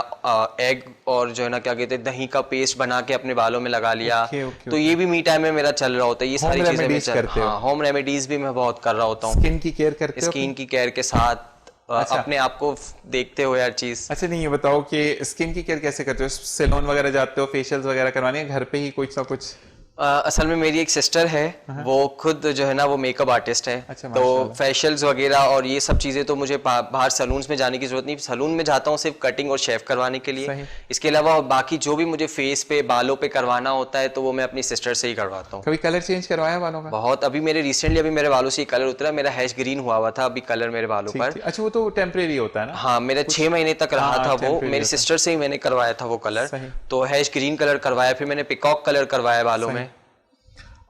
एग और जो है ना क्या कहते हैं दही का पेस्ट बना के अपने बालों में लगा लिया। तो ये भी मी टाइम में मेरा चल रहा होता है। ये सारी चीजें मैं होम रेमेडीज भी मैं बहुत कर रहा होता हूँ। स्किन की केयर करते हो? स्किन की केयर के साथ अपने आप को देखते हो हर चीज। अच्छा, नहीं ये बताओ कि स्किन की केयर कैसे करते हो? सैलून वगैरह जाते हो, फेशियल्स वगैरह करवाने, घर पे ही कुछ ना कुछ? असल में मेरी एक सिस्टर है, वो खुद जो है ना वो मेकअप आर्टिस्ट है। अच्छा, तो माशाल्लाह। फेशियल्स वगैरह और ये सब चीज़ें तो मुझे बाहर सलून्स में जाने की जरूरत नहीं। सलून में जाता हूँ सिर्फ कटिंग और शेव करवाने के लिए। सही। इसके अलावा बाकी जो भी मुझे फेस पे बालों पे करवाना होता है तो वो मैं अपनी सिस्टर से ही करवाता हूँ। कभी कलर चेंज करवाया बालों का? बहुत अभी मेरे रिसेंटली अभी मेरे बालों से कलर उतरा, मेरा हैश ग्रीन हुआ था अभी कलर मेरे बालों ठीक पर। ठीक। अच्छा, वो तो टेम्परेरी होता है ना? हाँ, मेरा 6 महीने तक रहा हाँ, था वो। temporary मेरी होता है। सिस्टर से ही मैंने करवाया था वो कलर। सही। तो हैश ग्रीन कलर करवाया, फिर मैंने पिकॉक कलर करवाया बालों में।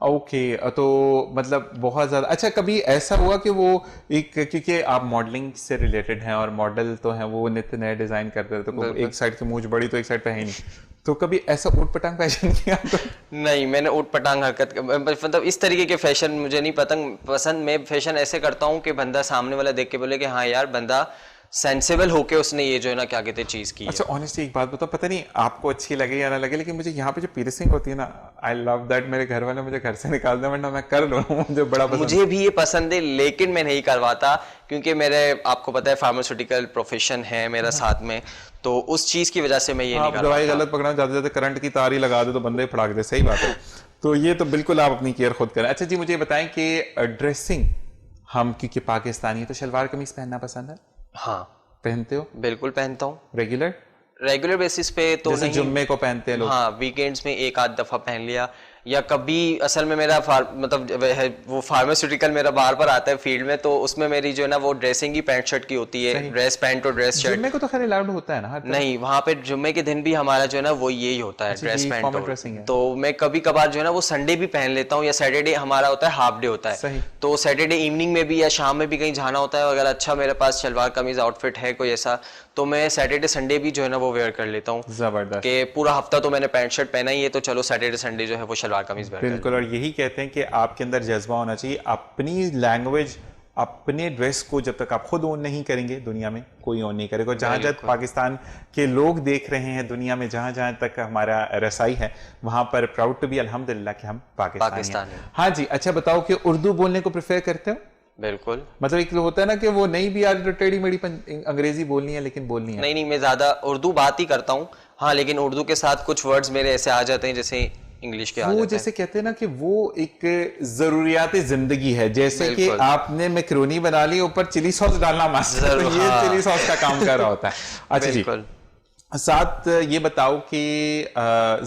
ओके, तो मतलब बहुत ज्यादा। अच्छा, कभी ऐसा हुआ कि वो एक, क्योंकि आप मॉडलिंग से रिलेटेड हैं और मॉडल तो हैं, वो नित्य नए डिजाइन करते रहते हैं, तो एक साइड की मूंछ बड़ी तो एक साइड पे है नहीं, तो कभी ऐसा ऊट पटांग फैशन किया तो? नहीं, मैंने ऊट पटांग हरकत मतलब इस तरीके के फैशन मुझे नहीं पसंद। मैं फैशन ऐसे करता हूँ कि बंदा सामने वाला देख के बोले कि हाँ यार बंदा सेंसिबल होके उसने ये जो है ना क्या कहते हैं चीज की है। अच्छा, ऑनेस्टली एक बात बताओ, पता नहीं आपको अच्छी लगे या ना लगे, लेकिन मुझे यहाँ पे जो पीरसिंग होती है ना, आई लव दैट। मेरे घर वाले मुझे घर से निकाल दें वरना मैं कर लूँ, मुझे बड़ा पसंद। मुझे भी ये पसंद है, लेकिन मैं नहीं करवाता क्योंकि मेरे आपको पता है फार्मास्यूटिकल प्रोफेशन है मेरा साथ में, तो उस चीज की वजह से मैं ये नहीं आप दवाई करवाता। गलत पकड़ना जाते जाते करंट की तार ही लगा दे तो बंदे फड़ाक दे, सही बात है। तो ये तो बिल्कुल आप अपनी केयर खुद करें। अच्छा जी, मुझे बताएं कि ड्रेसिंग, हम क्योंकि पाकिस्तानी है तो शलवार कमीज पहनना पसंद है? हाँ, पहनते हो? बिल्कुल पहनता हूँ। रेगुलर बेसिस पे तो जैसे नहीं। जुम्मे को पहनते हैं लोग? हाँ, वीकेंड्स में एक आध दफा पहन लिया, या कभी असल में मेरा मतलब वो फार्मास्यूटिकल मेरा बार बार आता है फील्ड में, तो उसमें मेरी जो है ना वो ड्रेसिंग ही पैंट शर्ट की होती है, ड्रेस पैंट और ड्रेस शर्ट। जुम्मे को तो खैर अलाउड होता है ना हर तरह? नहीं, वहाँ पे जुम्मे के दिन भी हमारा जो है ना वो यही होता है, अच्छा, ड्रेस ये पैंट formal और dressing है। तो मैं कभी कभार जो है ना वो संडे भी पहन लेता हूँ, या सैटरडे हमारा होता है हाफ डे होता है। सही। तो सैटरडे इवनिंग में भी या शाम में भी कहीं जाना होता है, अगर अच्छा मेरे पास शलवार कमीज आउटफिट है कोई ऐसा, तो मैं सैटरडे संडे भी जो है ना वो वेयर कर लेता हूँ। जबरदस्त। कि पूरा हफ्ता तो मैंने पैंट शर्ट पहना ही है, तो चलो सैटरडे संडे जो है वो शलवार कमीज वेयर कर बिल्कुल, और यही कहते हैं कि आपके अंदर जज्बा होना चाहिए। अपनी लैंग्वेज, अपने ड्रेस को जब तक आप खुद ओन नहीं करेंगे, दुनिया में कोई ओन नहीं करेगा। जहां जहां पाकिस्तान के लोग देख रहे हैं दुनिया में, जहां जहां तक हमारा रसाई है, वहां पर प्राउड टू बी अल्हम्दुलिल्लाह कि हम पाकिस्तानी हैं। हाँ जी, अच्छा बताओ कि उर्दू बोलने को प्रेफर करते हो? बिल्कुल। मतलब एक होता है ना कि वो नहीं भी यार तो टेढ़ी मेढ़ी अंग्रेजी बोलनी है लेकिन बोलनी है। नहीं, मैं ज्यादा उर्दू बात ही करता हूँ। हाँ, लेकिन उर्दू के साथ कुछ वर्ड्स मेरे ऐसे आ जाते हैं जैसे इंग्लिश के आ वो जाते जैसे कहते हैं ना कि वो एक जरूरियात जिंदगी है, जैसे कि बिल्कुल। आपने मैक्रोनी बना ली, ऊपर चिली सॉस डालना मस्त है, तो जरूर, ये हाँ। चिली सॉस का काम कर रहा होता है। अच्छा जी, बिल्कुल। साथ ये बताओ कि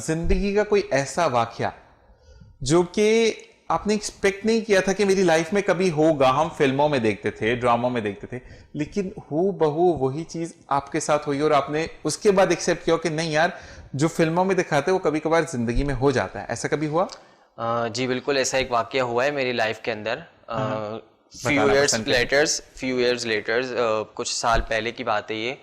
जिंदगी का कोई ऐसा वाकया जो कि आपने एक्सपेक्ट नहीं किया था कि मेरी लाइफ में कभी होगा। हम फिल्मों में देखते थे, ड्रामों में देखते थे, लेकिन हूबहू वही चीज आपके साथ हुई और आपने उसके बाद एक्सेप्ट किया कि नहीं यार, जो फिल्मों में दिखाते हैं वो कभी कभार जिंदगी में हो जाता है। ऐसा कभी हुआ? जी बिल्कुल, ऐसा एक वाकया हुआ है मेरी लाइफ के अंदर। बताना पसंद फ्यू इयर्स लेटर्स, कुछ साल पहले की बात है ये।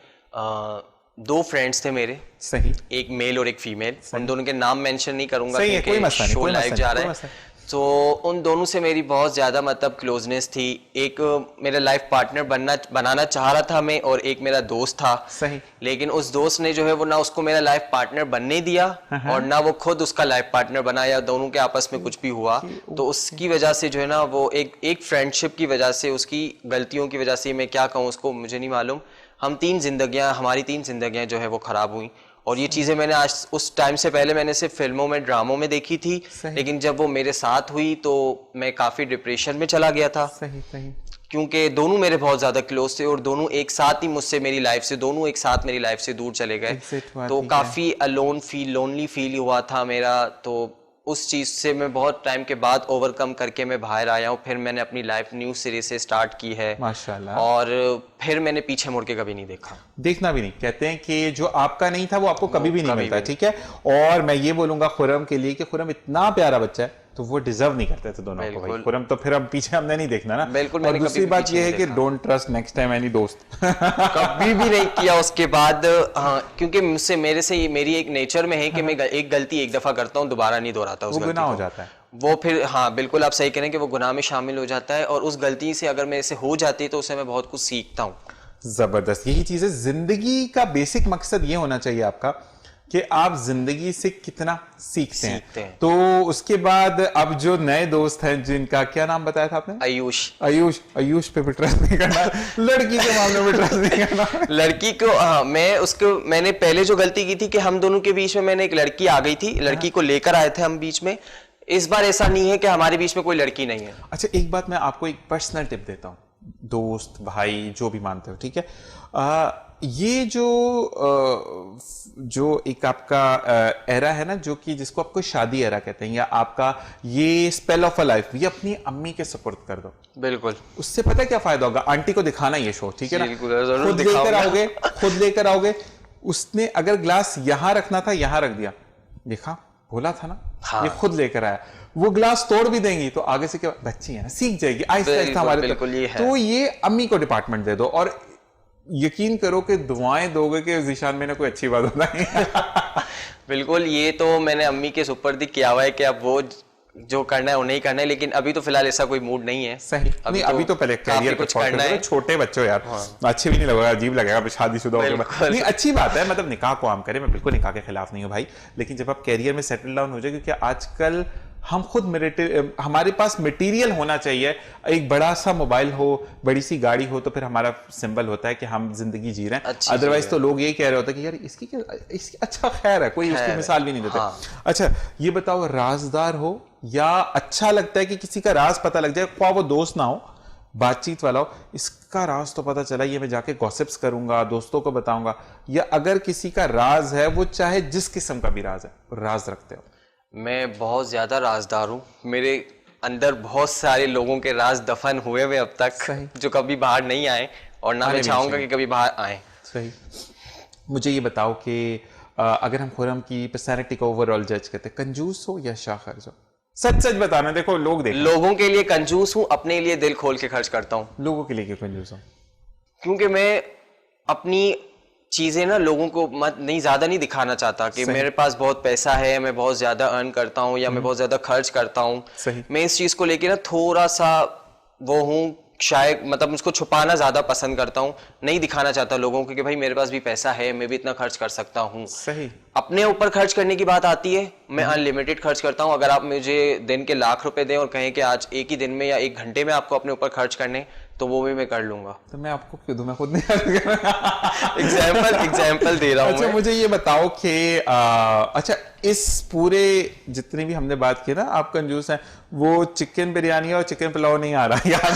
दो फ्रेंड्स थे मेरे, सही। एक मेल और एक फीमेल। उन दोनों के नाम मेंशन नहीं करूंगा सही है, कोई मसला नहीं, शो कोई लाइव मसला जा नहीं, रहा कोई है। तो उन दोनों से मेरी बहुत ज्यादा मतलब क्लोजनेस थी। एक मेरा लाइफ पार्टनर बनाना चाह रहा था मैं, और एक मेरा दोस्त था। सही। लेकिन उस दोस्त ने जो है वो ना उसको मेरा लाइफ पार्टनर बनने दिया, और ना वो खुद उसका लाइफ पार्टनर बना, या दोनों के आपस में कुछ भी हुआ। तो उसकी वजह से जो है ना वो एक फ्रेंडशिप की वजह से, उसकी गलतियों की वजह से, मैं क्या कहूँ उसको मुझे नहीं मालूम, हमारी 3 जिंदगियां जो है वो खराब हुई। और ये चीजें मैंने आज उस टाइम से पहले मैंने सिर्फ फिल्मों में, ड्रामों में देखी थी, लेकिन जब वो मेरे साथ हुई तो मैं काफी डिप्रेशन में चला गया था। सही सही। क्योंकि दोनों मेरे बहुत ज्यादा क्लोज थे, और दोनों एक साथ ही मुझसे मेरी लाइफ से, दोनों एक साथ मेरी लाइफ से दूर चले गए। तो काफी लोनली फील हुआ था मेरा। तो उस चीज से मैं बहुत टाइम के बाद ओवरकम करके मैं बाहर आया हूँ। फिर मैंने अपनी लाइफ न्यू सिरे से स्टार्ट की है माशाल्लाह। और फिर मैंने पीछे मुड़ के कभी नहीं देखा। देखना भी नहीं, कहते हैं कि जो आपका नहीं था वो आपको कभी भी नहीं मिलता, ठीक है। और मैं ये बोलूंगा खुरम के लिए कि खुरम इतना प्यारा बच्चा है, तो वो डिजर्व नहीं करते थे दोनों को भाई। खुरम तो फिर अब पीछे हमने नहीं देखना ना। बिल्कुल। और दूसरी बात ये है कि don't trust next time any दोस्त। कभी भी नहीं किया उसके बाद। हाँ, क्योंकि मेरे से मेरी एक नेचर में है कि मैं एक गलती एक दफा करता हूँ, दोबारा नहीं दोहराता उस गलती को। गुनाह हो जाता है वो फिर। हाँ बिल्कुल, आप सही कह रहे हैं कि वो गुनाह में शामिल हो जाता है, और उस गलती से अगर मेरे से हो जाती है तो उससे मैं बहुत कुछ सीखता हूँ। जबरदस्त, यही चीज है जिंदगी का बेसिक मकसद ये होना चाहिए आपका कि आप जिंदगी से कितना सीखते हैं। हैं। तो उसके बाद अब जो नए दोस्त हैं, जिनका क्या नाम बताया था आपने? आयुष पे भी ट्रस्ट नहीं करना, लड़की के मामले में ट्रस्ट नहीं करना। लड़की को मैंने पहले जो गलती की थी कि हम दोनों के बीच में मैंने एक लड़की आ गई थी, लड़की को लेकर आए थे हम बीच में। इस बार ऐसा नहीं है कि हमारे बीच में कोई लड़की नहीं है। अच्छा, एक बात मैं आपको एक पर्सनल टिप देता हूँ, दोस्त भाई जो भी मानते हो, ठीक है? ये जो एक आपका एरा है ना, जो कि जिसको आपको शादी एरा कहते हैं, या आपका ये स्पेल ऑफ अ लाइफ, ये अपनी अम्मी के सुपुर्द कर दो। बिल्कुल। उससे पता क्या फायदा होगा? आंटी को दिखाना ये शो, ठीक है ना? खुद लेकर आओगे। उसने अगर ग्लास यहां रखना था, यहां रख दिया, देखा, बोला था ना। हाँ। ये खुद लेकर आया। वो ग्लास तोड़ भी देंगी तो आगे से क्या, बच्ची है ना, सीख जाएगी आहिस्ता आहिस्ता हमारे। तो ये अम्मी को डिपार्टमेंट दे दो, और यकीन करो कि दुआएं दोगे कि ज़ीशान में ना कोई अच्छी बात होता है। बिल्कुल, ये तो मैंने अम्मी के सुपुर्द किया हुआ है कि अब वो जो करना है उन्हें ही करना है, लेकिन अभी तो फिलहाल ऐसा कोई मूड नहीं है। सही। अभी तो पहले कैरियर कुछ करना है। छोटे बच्चों यार, हाँ। अच्छे भी नहीं लगेगा, अजीब लगेगा शादीशुदा होकर। नहीं, अच्छी बात है, मतलब निकाह को आम करें, मैं बिल्कुल निकाह के खिलाफ नहीं हूँ भाई, लेकिन जब आप कैरियर में सेटल डाउन हो जाए, क्योंकि आजकल हम खुद हमारे पास मटेरियल होना चाहिए। एक बड़ा सा मोबाइल हो, बड़ी सी गाड़ी हो, तो फिर हमारा सिंबल होता है कि हम जिंदगी जी रहे हैं। अदरवाइज तो लोग यही कह रहे होते हैं कि यार इसकी अच्छा खैर है, कोई उसकी मिसाल भी नहीं देते। हाँ। अच्छा, ये बताओ, राजदार हो या अच्छा लगता है कि किसी का राज पता लग जाए, ख्वा वो दोस्त ना हो, बातचीत वाला हो, इसका राज तो पता चला, ये मैं जाके गॉसिप्स करूंगा, दोस्तों को बताऊंगा, या अगर किसी का राज है, वो चाहे जिस किस्म का भी राज है, राज रखते हो? मैं बहुत ज्यादा राजदार हूँ। मेरे अंदर बहुत सारे लोगों के राज दफन हुए हुए अब तक, जो कभी बाहर नहीं आए, और ना मैं चाहूंगा कि कभी बाहर आए। सही। मुझे ये बताओ कि अगर हम खुर्रम की पर्सनैलिटी को ओवरऑल जज करते, कंजूस हो या शाखर्ज हो? सच सच बताना। देखो, लोगों के लिए कंजूस हूँ, अपने लिए दिल खोल के खर्च करता हूँ। लोगों के लिए क्यों कंजूस हो? क्योंकि मैं अपनी चीजें ना लोगों को नहीं ज्यादा नहीं दिखाना चाहता कि मेरे पास बहुत पैसा है, मैं बहुत ज्यादा अर्न करता हूँ, या मैं बहुत ज्यादा खर्च करता हूँ। मैं इस चीज को लेके ना थोड़ा सा वो हूँ, शायद मतलब उसको छुपाना ज्यादा पसंद करता हूँ, नहीं दिखाना चाहता लोगों को कि भाई मेरे पास भी पैसा है, मैं भी इतना खर्च कर सकता हूँ। सही। अपने ऊपर खर्च करने की बात आती है, मैं अनलिमिटेड खर्च करता हूँ। अगर आप मुझे दिन के लाख रुपए दें और कहें कि आज एक ही दिन में या एक घंटे में आपको अपने ऊपर खर्च करने, तो वो भी मैं कर लूंगा। तो मैं आपको क्यों दूं, मैं खुद नहीं एग्जाम्पल दे रहा हूँ। अच्छा, मुझे ये बताओ कि अच्छा, इस पूरे जितनी भी हमने बात की ना, आप कंजूस हैं, वो चिकन बिरयानी और चिकन पुलाव नहीं आ रहा याद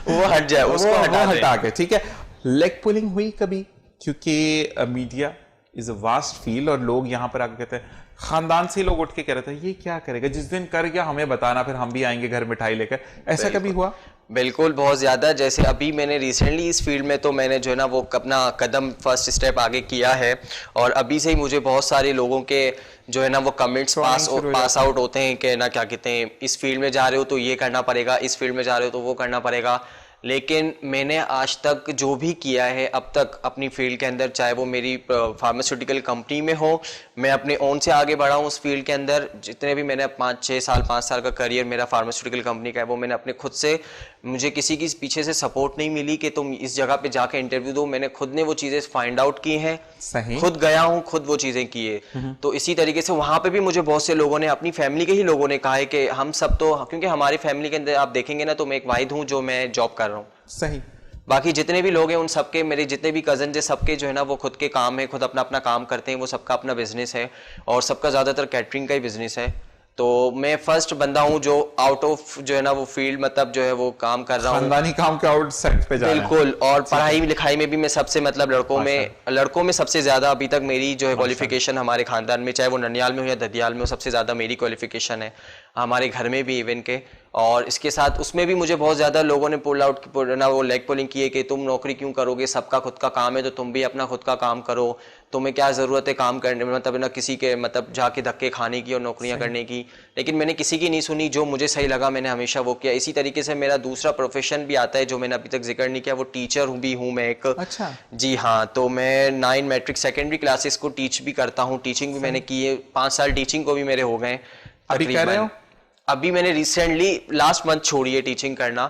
वो हट जाए, उसको हटा के, ठीक है? लेग पुलिंग हुई कभी? क्योंकि media is a vast field, और लोग यहाँ पर आके कहते हैं, खानदान से लोग उठ के कह रहे थे ये क्या करेगा, जिस दिन कर गया हमें बताना, फिर हम भी आएंगे घर मिठाई लेकर। ऐसा कभी हुआ? बिल्कुल, बहुत ज्यादा। जैसे अभी मैंने रिसेंटली इस फील्ड में तो मैंने जो है ना वो अपना कदम फर्स्ट स्टेप आगे किया है, और अभी से ही मुझे बहुत सारे लोगों के जो है ना वो कमेंट्स पास आउट होते हैं कि ना क्या कहते हैं, इस फील्ड में जा रहे हो तो ये करना पड़ेगा, इस फील्ड में जा रहे हो तो वो करना पड़ेगा। लेकिन मैंने आज तक जो भी किया है अब तक अपनी फील्ड के अंदर, चाहे वो मेरी फार्मास्यूटिकल कंपनी में हो, मैं अपने ओन से आगे बढ़ा हूँ उस फील्ड के अंदर। जितने भी मैंने 5 साल का करियर मेरा फार्मास्यूटिकल कंपनी का है, वो मैंने अपने खुद से, मुझे किसी की पीछे से सपोर्ट नहीं मिली कि तुम इस जगह पे जाके इंटरव्यू दो, मैंने खुद ने वो चीज़ें फाइंड आउट की हैं। सही। खुद गया हूँ, खुद वो चीज़ें की है। तो इसी तरीके से वहाँ पे भी मुझे बहुत से लोगों ने, अपनी फैमिली के ही लोगों ने कहा है कि हम सब तो, क्योंकि हमारी फैमिली के अंदर आप देखेंगे ना तो मैं एक वाहिद हूँ जो मैं जॉब कर रहा हूँ। सही। बाकी जितने भी लोग हैं उन सबके, मेरे जितने भी कजन है, सबके जो है ना वो खुद के काम है, खुद अपना अपना काम करते हैं, वो सबका अपना बिजनेस है, और सबका ज़्यादातर कैटरिंग का ही बिजनेस है। तो मैं फर्स्ट बंदा हूँ जो आउट ऑफ जो है ना वो फील्ड, मतलब जो है वो काम कर रहा हूँ, खानदानी काम के आउट साइड पे जा रहा है। बिल्कुल। और पढ़ाई लिखाई में भी मैं सबसे, मतलब लड़कों में सबसे ज्यादा अभी तक मेरी जो है क्वालिफिकेशन हमारे खानदान में, चाहे वो ननियाल में हो या ददियाल में हो, सबसे ज्यादा मेरी क्वालिफिकेशन है, हमारे घर में भी इवन के। और इसके साथ उसमें भी मुझे बहुत ज़्यादा लोगों ने पुल आउट ना वो लेग पुलिंग की है कि तुम नौकरी क्यों करोगे, सबका खुद का काम है तो तुम भी अपना खुद का काम करो, तुम्हें क्या ज़रूरत है काम करने में, मतलब ना किसी के मतलब जाके धक्के खाने की और नौकरियां करने की। लेकिन मैंने किसी की नहीं सुनी, जो मुझे सही लगा मैंने हमेशा वो किया। इसी तरीके से मेरा दूसरा प्रोफेशन भी आता है जो मैंने अभी तक जिक्र नहीं किया, वो टीचर भी हूँ मैं एक। अच्छा। जी हाँ, तो मैं 9 मैट्रिक सेकेंडरी क्लासेस को टीच भी करता हूँ, टीचिंग भी मैंने की है, 5 साल टीचिंग को भी मेरे हो गए। अभी कर रहे हो? अभी मैंने रिसेंटली लास्ट मंथ छोड़ी है टीचिंग करना,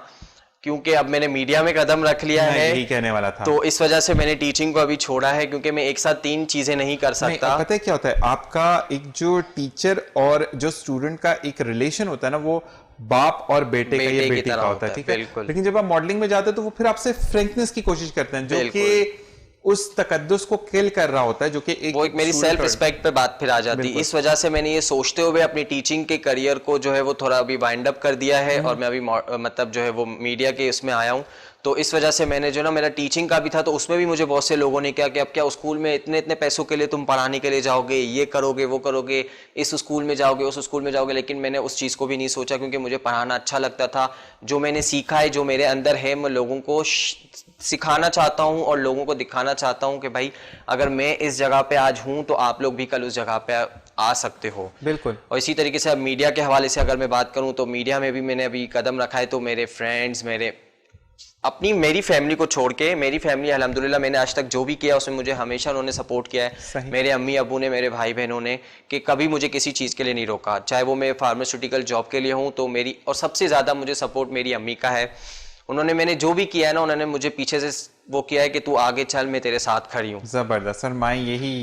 क्योंकि अब मैंने मीडिया में कदम रख लिया मैं है, यही कहने वाला था। तो इस वजह से मैंने टीचिंग को अभी छोड़ा है, क्योंकि मैं एक साथ 3 चीजें नहीं कर नहीं, सकता। पता है क्या होता है, आपका एक जो टीचर और जो स्टूडेंट का एक रिलेशन होता है ना, वो बाप और बेटे का, बेटे ये की बेटी तरह का होता है, होता है, ठीक है। बिल्कुल। लेकिन जब आप मॉडलिंग में जाते हो तो वो फिर आपसे फ्रेंकनेस की कोशिश करते हैं, जो कि उस तकद्दुस को किल कर रहा होता है, जो कि वो एक मेरी सेल्फ रिस्पेक्ट पे बात फिर आ जाती है। इस वजह से मैंने ये सोचते हुए अपनी टीचिंग के करियर को जो है वो थोड़ा अभी वाइंड अप कर दिया है, और मैं अभी मतलब जो है वो मीडिया के उसमें आया हूँ। तो इस वजह से मैंने जो ना, मेरा टीचिंग का भी था, तो उसमें भी मुझे बहुत से लोगों ने क्या कि अब क्या स्कूल में इतने इतने पैसों के लिए तुम पढ़ाने के लिए जाओगे, ये करोगे वो करोगे, इस स्कूल में जाओगे उस स्कूल में जाओगे। लेकिन मैंने उस चीज़ को भी नहीं सोचा, क्योंकि मुझे पढ़ाना अच्छा लगता था। जो मैंने सीखा है, जो मेरे अंदर है, मैं लोगों को सिखाना चाहता हूं और लोगों को दिखाना चाहता हूं कि भाई अगर मैं इस जगह पे आज हूं तो आप लोग भी कल उस जगह पे आ सकते हो। बिल्कुल। और इसी तरीके से अब मीडिया के हवाले से अगर मैं बात करूं तो मीडिया में भी मैंने अभी कदम रखा है। तो मेरे फ्रेंड्स, मेरी फैमिली को छोड़ के, मेरी फैमिली अल्हम्दुलिल्लाह मैंने आज तक जो भी किया उसमें मुझे हमेशा उन्होंने सपोर्ट किया है। मेरे अम्मी अबू ने, मेरे भाई बहनों ने, कि कभी मुझे किसी चीज़ के लिए नहीं रोका, चाहे वो मैं फार्मास्यूटिकल जॉब के लिए हूँ तो मेरी, और सबसे ज़्यादा मुझे सपोर्ट मेरी अम्मी का है। उन्होंने, मैंने जो भी किया है ना, उन्होंने मुझे पीछे से वो किया है कि तू आगे चल, मैं तेरे साथ खड़ी हूँ। जबरदस्त सर, मैं यही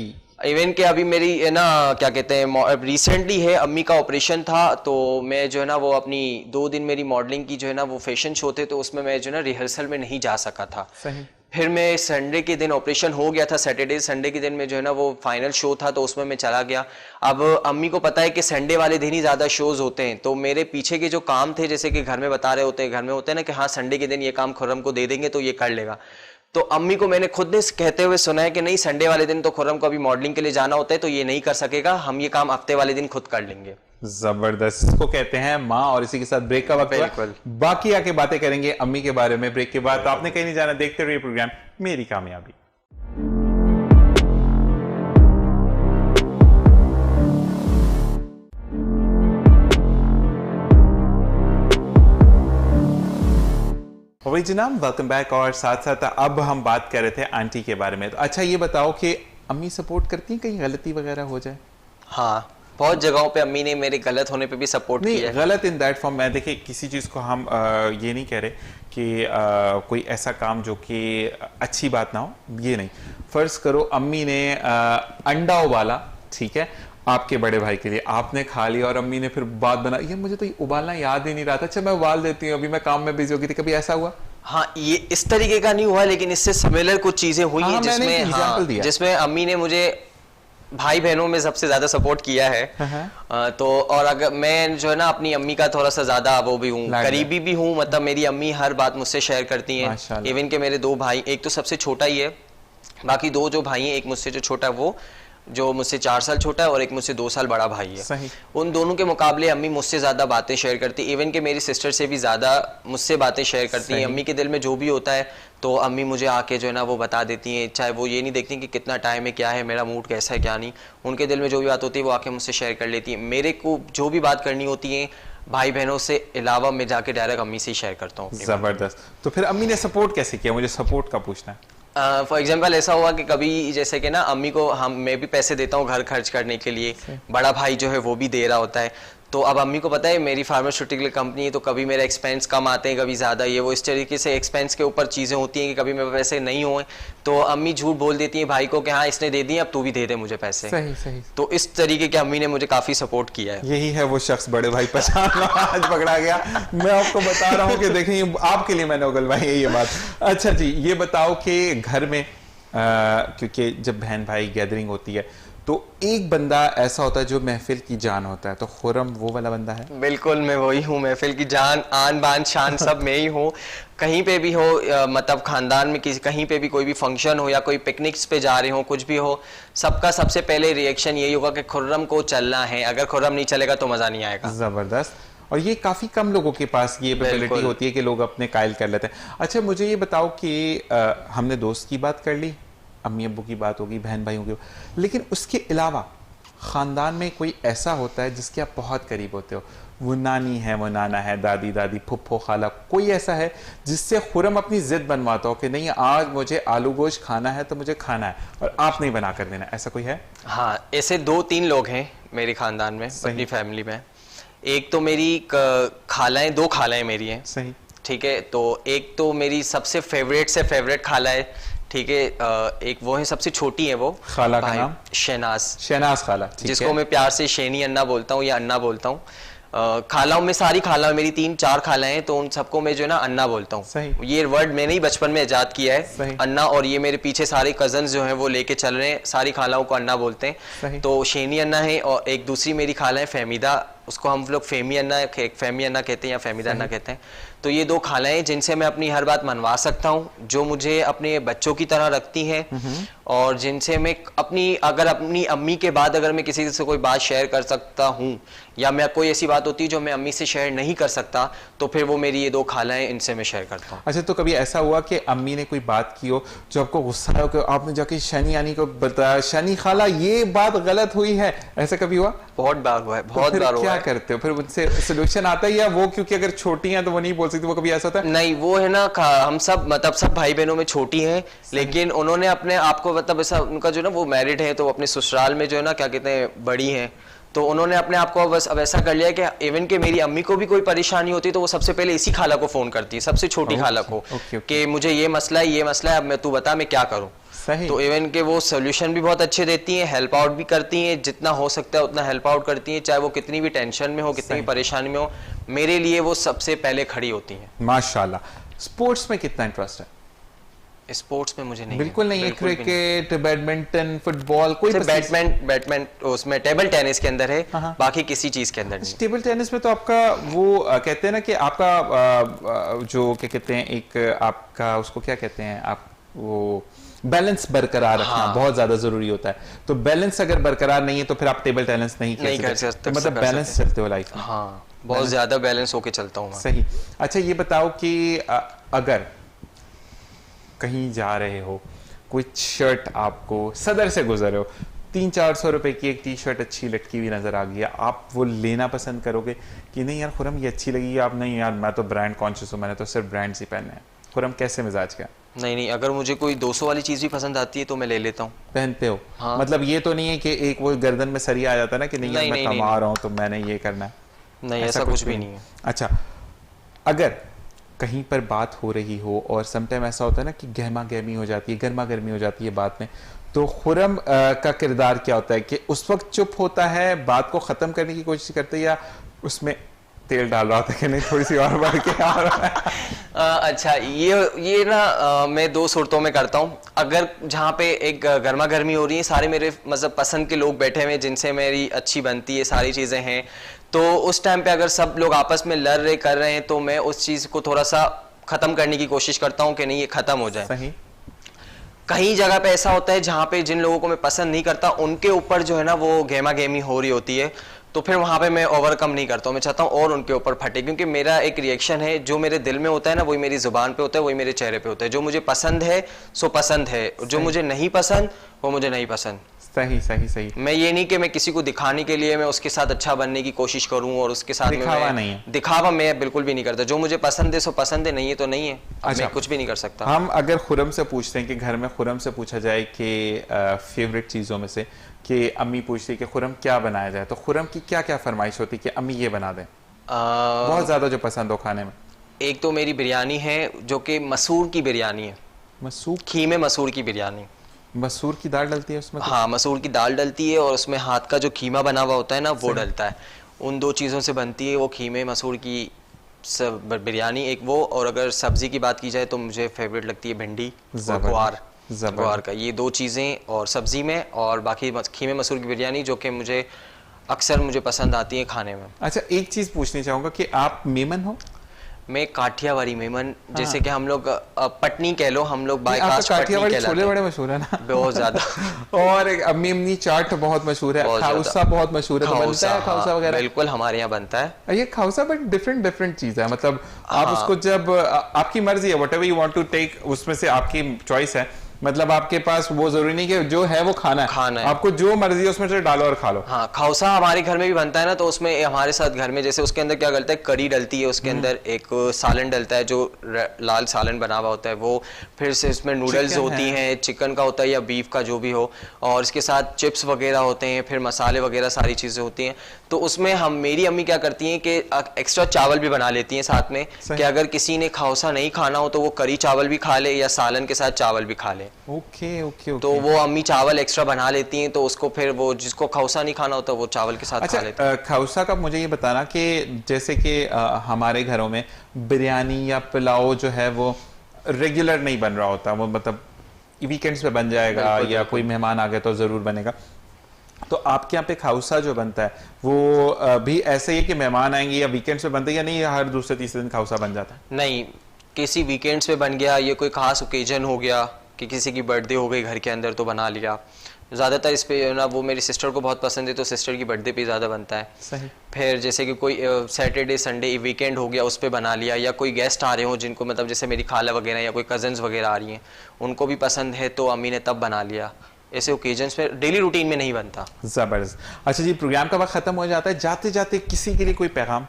इवन के अभी मेरी है ना, क्या कहते हैं, रिसेंटली है अम्मी का ऑपरेशन था, तो मैं जो है ना वो अपनी 2 दिन मेरी मॉडलिंग की जो है ना वो फैशन शो थे, तो उसमें मैं जो है ना रिहर्सल में नहीं जा सका था। सही। फिर मैं संडे के दिन, ऑपरेशन हो गया था सैटरडे, संडे के दिन में जो है ना वो फाइनल शो था, तो उसमें मैं चला गया। अब अम्मी को पता है कि संडे वाले दिन ही ज़्यादा शोज होते हैं, तो मेरे पीछे के जो काम थे, जैसे कि घर में बता रहे होते हैं, घर में होते हैं ना कि हाँ संडे के दिन ये काम खुर्रम को दे देंगे तो ये कर लेगा, तो अम्मी को मैंने खुद ने कहते हुए सुना है कि नहीं, संडे वाले दिन तो खुर्रम को अभी मॉडलिंग के लिए जाना होता है, तो ये नहीं कर सकेगा, हम ये काम हफ्ते वाले दिन खुद कर लेंगे। जबरदस्त, इसको कहते हैं माँ। और इसी के साथ ब्रेक का वक्त हुआ। बाकी आके बातें करेंगे अम्मी के बारे में ब्रेक के बाद। तो आपने कहीं नहीं जाना, देखते रहिए प्रोग्राम मेरी कामयाबी। वही जनाब, वेलकम बैक। और साथ साथ अब हम बात कर रहे थे आंटी के बारे में। तो अच्छा ये बताओ कि अम्मी सपोर्ट करती हैं कहीं गलती वगैरह हो जाए? हाँ, बहुत जगहों पे अम्मी ने मेरे गलत होने पे भी सपोर्ट किया है। गलत इन दैट फॉर्म, मैं देखिए किसी चीज़ को हम ये नहीं कह रहे कि कोई ऐसा काम जो कि अच्छी बात ना हो, ये नहीं। फर्ज करो अम्मी ने अंडा उबाला, ठीक है, आपके बड़े भाई के लिए, आपने खा लिया और अम्मी ने फिर बात बना, ये मुझे तो उबालना याद ही नहीं रहा था, अच्छा मैं उबाल देती हूँ, अभी मैं काम में बिजी हो गई थी, कभी ऐसा हुआ? हाँ, ये इस तरीके का नहीं हुआ, लेकिन इससे सिमिलर कुछ चीजें हुई हैं जिसमें अम्मी ने मुझे भाई बहनों में सबसे ज्यादा सपोर्ट किया है। तो और अगर मैं जो है ना अपनी अम्मी का थोड़ा सा ज्यादा वो भी हूँ, करीबी भी हूँ, मतलब मेरी अम्मी हर बात मुझसे शेयर करती हैं। इवन के मेरे 2 भाई, एक तो सबसे छोटा ही है, बाकी 2 जो भाई हैं, एक मुझसे जो छोटा है वो जो मुझसे 4 साल छोटा है, और एक मुझसे 2 साल बड़ा भाई है। सही। उन दोनों के मुकाबले अम्मी मुझसे ज्यादा बातें शेयर करती, इवन के मेरी सिस्टर से भी ज्यादा मुझसे बातें शेयर करती हैं। अम्मी के दिल में जो भी होता है तो अम्मी मुझे आके जो है ना वो बता देती हैं, चाहे वो ये नहीं देखती कि कितना टाइम है, क्या है, मेरा मूड कैसा है, क्या नहीं, उनके दिल में जो भी बात होती है वो आके मुझसे शेयर कर लेती है। मेरे को जो भी बात करनी होती है भाई बहनों से अलावा मैं जाके डायरेक्ट अम्मी से ही शेयर करता हूँ। जबरदस्त। तो फिर अम्मी ने सपोर्ट कैसे किया, मुझे सपोर्ट का पूछना है। फॉर एग्जाम्पल ऐसा हुआ कि कभी जैसे कि ना अम्मी को मैं भी पैसे देता हूँ घर खर्च करने के लिए, बड़ा भाई जो है वो भी दे रहा होता है, तो अब अम्मी को पता है मेरी फार्मास्यूटिकल कंपनी है, तो कभी मेरा एक्सपेंस कम आते हैं, कभी ज़्यादा, ये वो इस तरीके से एक्सपेंस के ऊपर चीज़ें होती हैं कि कभी मेरे पैसे नहीं हुए तो अम्मी झूठ बोल देती हैं भाई को कि हाँ इसने दे दिए, अब तू भी दे दे मुझे पैसे। सही सही। तो इस तरीके के अम्मी ने मुझे काफ़ी सपोर्ट किया है। यही है वो शख्स, बड़े भाई पहचान आज पकड़ा गया। मैं आपको बता रहा हूँ कि देखिए आपके लिए मैंने उगलवाई है ये बात। अच्छा जी, ये बताओ कि घर में क्योंकि जब बहन भाई गैदरिंग होती है तो एक बंदा ऐसा होता है जो महफिल की जान होता है, तो खुर्रम वो वाला बंदा है? बिल्कुल, मैं वही हूँ, महफिल की जान, आन बान शान सब मैं ही हूँ। कहीं पे भी हो, मतलब खानदान में किसी कहीं पे भी कोई भी फंक्शन हो या कोई पिकनिक्स पे जा रहे हो, कुछ भी हो, सबका सबसे पहले रिएक्शन यही होगा कि खुर्रम को चलना है, अगर खुर्रम नहीं चलेगा तो मजा नहीं आएगा। जबरदस्त। और ये काफी कम लोगों के पास ये एबिलिटी होती है कि लोग अपने कायल कर लेते हैं। अच्छा मुझे ये बताओ कि हमने दोस्त की बात कर ली, अम्मी अब्बू की बात होगी, बहन भाइयों की, लेकिन उसके अलावा ख़ानदान में कोई ऐसा होता है जिसके आप बहुत करीब होते हो, वो नानी है, वो नाना है, दादी दादी, फुफ्फो, खाला, कोई ऐसा है जिससे खुर्रम अपनी ज़िद बनवाता हो कि नहीं आज मुझे आलू गोश्त खाना है तो मुझे खाना है और आप नहीं बना कर देना, ऐसा कोई है? हाँ, ऐसे 2-3 लोग हैं मेरे ख़ानदान में, अपनी फैमिली में। एक तो मेरी खालाएँ, 2 खालाएँ मेरी हैं। सही। ठीक है। तो एक तो मेरी सबसे फेवरेट से फेवरेट खाला है, ठीक है। एक वो है, सबसे छोटी है वो खाला का नाम शहनाज खाला, ठीक जिसको है। मैं प्यार से शेनी अन्ना बोलता हूँ या अन्ना बोलता हूँ। खालाओं में सारी खाला, मेरी 3-4 खालाएं हैं, तो उन सबको मैं जो है ना अन्ना बोलता हूँ। ये वर्ड मैंने ही बचपन में इजाद किया है, अन्ना। और ये मेरे पीछे सारे कजन जो हैं वो लेके चल रहे हैं, सारी खालाओं को अन्ना बोलते हैं। तो शेनी अन्ना है, और एक दूसरी मेरी खाला है फहमीदा, उसको हम लोग फेमी अन्ना कहते हैं या फहमीदा अन्ना कहते हैं। तो ये 2 खालाएं जिनसे मैं अपनी हर बात मनवा सकता हूँ, जो मुझे अपने बच्चों की तरह रखती हैं, और जिनसे मैं अपनी अम्मी के बाद अगर मैं किसी से कोई बात शेयर कर सकता हूँ, या मैं कोई ऐसी बात होती है जो मैं अम्मी से शेयर नहीं कर सकता, तो फिर वो मेरी ये 2 खालाएं, इनसे मैं शेयर करता हूँ। अच्छा, तो कभी ऐसा हुआ कि अम्मी ने कोई बात की हो जो आपको गुस्सा हो, कि आपने जाके शनी यानी को बताया, शनी खाला ये बात गलत हुई है, ऐसा कभी हुआ? बहुत बार हुआ है, बहुत बार हुआ है। क्या करते हो फिर? उनसे सोल्यूशन आता है, या वो क्योंकि अगर छोटी हैं तो वो नहीं बोल सकती, वो कभी ऐसा होता है? नहीं, वो है ना, हम सब मतलब सब भाई बहनों में छोटी हैं, लेकिन उन्होंने अपने आप को मतलब ऐसा, उनका जो ना वो मैरिड है, तो अपने ससुराल में जो है ना क्या कहते हैं बड़ी हैं, तो उन्होंने अपने आप को बस अब ऐसा कर लिया कि इवन के मेरी अम्मी को भी कोई परेशानी होती है तो वो सबसे पहले इसी खाला को फोन करती है, सबसे छोटी खाला को, कि मुझे ये मसला है, अब तू बता मैं क्या करूं। तो इवन के वो सोल्यूशन भी बहुत अच्छे देती हैं, हेल्प आउट भी करती हैं, जितना हो सकता है उतना हेल्प आउट करती हैं, चाहे वो कितनी भी टेंशन में हो, कितनी भी परेशानी में हो, मेरे लिए वो सबसे पहले खड़ी होती हैं। माशाल्लाह। स्पोर्ट्स में कितना इंटरेस्ट है? स्पोर्ट्स में मुझे नहीं बिल्कुल नहीं है। क्रिकेट, बैडमिंटन, फुटबॉल, कोई बैडमिंटन उसमें टेबल टेनिस के अंदर है, बाकी किसी चीज के अंदर नहीं। टेबल टेनिस में तो आपका वो कहते हैं ना कि आपका जो क्या कहते हैं, एक आपका उसको क्या कहते हैं, आप वो बैलेंस बरकरार रखना बहुत ज्यादा जरूरी होता है। तो बैलेंस अगर बरकरार नहीं है तो फिर आप टेबल टेनिस नहीं कर सकते। मतलब बैलेंस चलते हो लाइफ में? हाँ, बहुत ज्यादा बैलेंस होके चलता हूँ। सही। अच्छा, ये बताओ कि अगर कहीं जा रहे हो, कोई शर्ट आपको सदर से गुजरे हो, 300-400 रुपए की एक टी शर्ट अच्छी लटकी हुई नजर आ गई, आप वो लेना पसंद करोगे कि नहीं यार खुरम ये अच्छी लगी? आप नहीं यार मैं तो ब्रांड कॉन्शियस हूँ, मैंने तो सिर्फ ब्रांड्स ही पहने हैं। खुरम कैसे मिजाज का? नहीं, अगर मुझे कोई 200 वाली चीज भी पसंद आती है तो मैं ले लेता हूँ। पहनते हो? हाँ। मतलब ये तो नहीं है कि एक वो गर्दन में सरिया आ जाता है ना कि नहीं यार मैं कमा रहा हूँ तो मैंने ये करना है? नहीं, ऐसा कुछ भी नहीं है। अच्छा, अगर कहीं पर बात हो रही हो और समटाइम ऐसा होता है ना कि गर्मा गर्मी हो जाती है बात में, तो खुरम का किरदार क्या होता है कि उस वक्त चुप होता है, बात को खत्म करने की कोशिश करते हैं, या उसमें तेल डाल रहा था कि नहीं थोड़ी सी और बढ़ के आ रहा है? अच्छा, ये ना मैं 2 सूरतों में करता हूँ। अगर जहाँ पे एक गर्मा गर्मी हो रही है, सारे मेरे मतलब पसंद के लोग बैठे हुए हैं जिनसे मेरी अच्छी बनती है, सारी चीज़ें हैं, तो उस टाइम पे अगर सब लोग आपस में लड़ रहे कर रहे हैं तो मैं उस चीज़ को थोड़ा सा ख़त्म करने की कोशिश करता हूँ कि नहीं ये ख़त्म हो जाए। सही। कहीं जगह पे ऐसा होता है जहाँ पे जिन लोगों को मैं पसंद नहीं करता उनके ऊपर जो है ना वो गेमा गेमी हो रही होती है, तो फिर वहाँ पे मैं ओवरकम नहीं करता हूँ, मैं चाहता हूँ और उनके ऊपर फटे, क्योंकि मेरा एक रिएक्शन है, जो मेरे दिल में होता है ना वही मेरी जुबान पे होता है, वही मेरे चेहरे पे होता है। जो मुझे पसंद है सो पसंद है, जो मुझे नहीं पसंद वो मुझे नहीं पसंद। सही सही सही। मैं ये नहीं कि मैं किसी को दिखाने के लिए मैं उसके साथ अच्छा बनने की कोशिश करूं और उसके साथ दिखावा नहीं है। दिखावा मैं बिल्कुल भी नहीं करता। जो मुझे पसंद है सो पसंद है, नहीं है तो नहीं है। अच्छा, मैं कुछ भी नहीं कर सकता। हम अगर खुरम से पूछते हैं कि घर में खुरम से पूछा जाए कि फेवरेट चीज़ों में से कि अम्मी पूछती है कि खुरम क्या बनाया जाए, तो खुरम की क्या क्या फरमाइश होती है कि अम्मी ये बना दें बहुत ज़्यादा जो पसंद हो खाने में? एक तो मेरी बिरयानी है जो कि मसूर की बिरयानी है। मसूर? खीमे मसूर की बिरयानी। मसूर की दाल डलती है उसमें? हाँ, मसूर की दाल डलती है और उसमें हाथ का जो खीमा बना हुआ होता है ना वो डलता है। उन 2 चीज़ों से बनती है वो खीमे मसूर की बिरयानी, एक वो। और अगर सब्जी की बात की जाए तो मुझे फेवरेट लगती है भिंडी और ग्वार का, ये 2 चीज़ें और सब्जी में, और बाकी खीमे मसूर की बिरयानी जो कि मुझे अक्सर पसंद आती है खाने में। अच्छा, एक चीज़ पूछनी चाहूँगा कि आप मेमन हो? मैं काठियावाड़ी मेमन, जैसे कि हम लोग पटनी कह लो, हम लोग बाय कास्ट काठियावाड़ी छोले बड़े मशहूर है ना बहुत ज्यादा। और अम्मी चाट बहुत मशहूर है, खाउसा बहुत मशहूर है, तो बनता है खाउसा वगैरह? बिल्कुल हमारे यहाँ बनता है ये खाउसा, बट डिफरेंट चीज है। मतलब आप उसको जब आपकी मर्जी है, whatever you want to take, उसमें से आपकी चॉइस है मतलब आपके पास वो जरूरी नहीं कि जो है वो खाना है, आपको जो मर्जी है उसमें से डालो और खा लो। हाँ, खौसा हमारे घर में भी बनता है ना, तो उसमें हमारे साथ घर में जैसे उसके अंदर क्या डलता है, करी डलती है, उसके अंदर एक सालन डलता है जो लाल सालन बना हुआ होता है वो, फिर से इसमें नूडल्स होती हैं, चिकन का होता है या बीफ का जो भी हो, और इसके साथ चिप्स वगैरह होते हैं, फिर मसाले वगैरह सारी चीज़ें होती हैं। तो उसमें मेरी अम्मी क्या करती हैं कि एक्स्ट्रा चावल भी बना लेती हैं साथ में, कि अगर किसी ने खौसा नहीं खाना हो तो वो करी चावल भी खा ले या सालन के साथ चावल भी खा ले। ओके। तो वो अम्मी चावल एक्स्ट्रा बना लेती हैं, तो उसको फिर वो जिसको खौसा नहीं खाना होता वो चावल के साथ खा लेते हैं। खौसा का मुझे ये बताना कि जैसे कि हमारे घरों में बिरयानी या पुलाव जो है वो रेगुलर नहीं बन रहा होता, वो मतलब वीकेंड्स पे बन जाएगा या कोई मेहमान आ गया तो जरूर बनेगा। तो आपके यहाँ पे खौसा जो बनता है वो भी ऐसे ही है कि मेहमान आएंगे या वीकेंड्स पे बनता है, या नहीं हर दूसरे तीसरे दिन खौसा बन जाता है? नहीं, किसी वीकेंड्स पे बन गया, ये कोई खास ओकेजन हो गया कि किसी की बर्थडे हो गई घर के अंदर तो बना लिया। ज़्यादातर इस पे ना वो मेरी सिस्टर को बहुत पसंद है, तो सिस्टर की बर्थडे पे ज़्यादा बनता है। सही। फिर जैसे कि कोई सैटरडे संडे वीकेंड हो गया उस पे बना लिया, या कोई गेस्ट आ रहे हो जिनको मतलब जैसे मेरी खाला वगैरह या कोई कजन्स वगैरह आ रही हैं उनको भी पसंद है तो अम्मी ने तब बना लिया। ऐसे ओकेजन्स पे डेली रूटीन में नहीं बनता। जबरदस्त। अच्छा जी, प्रोग्राम का वक्त खत्म हो जाता है, जाते जाते किसी के लिए कोई पैगाम?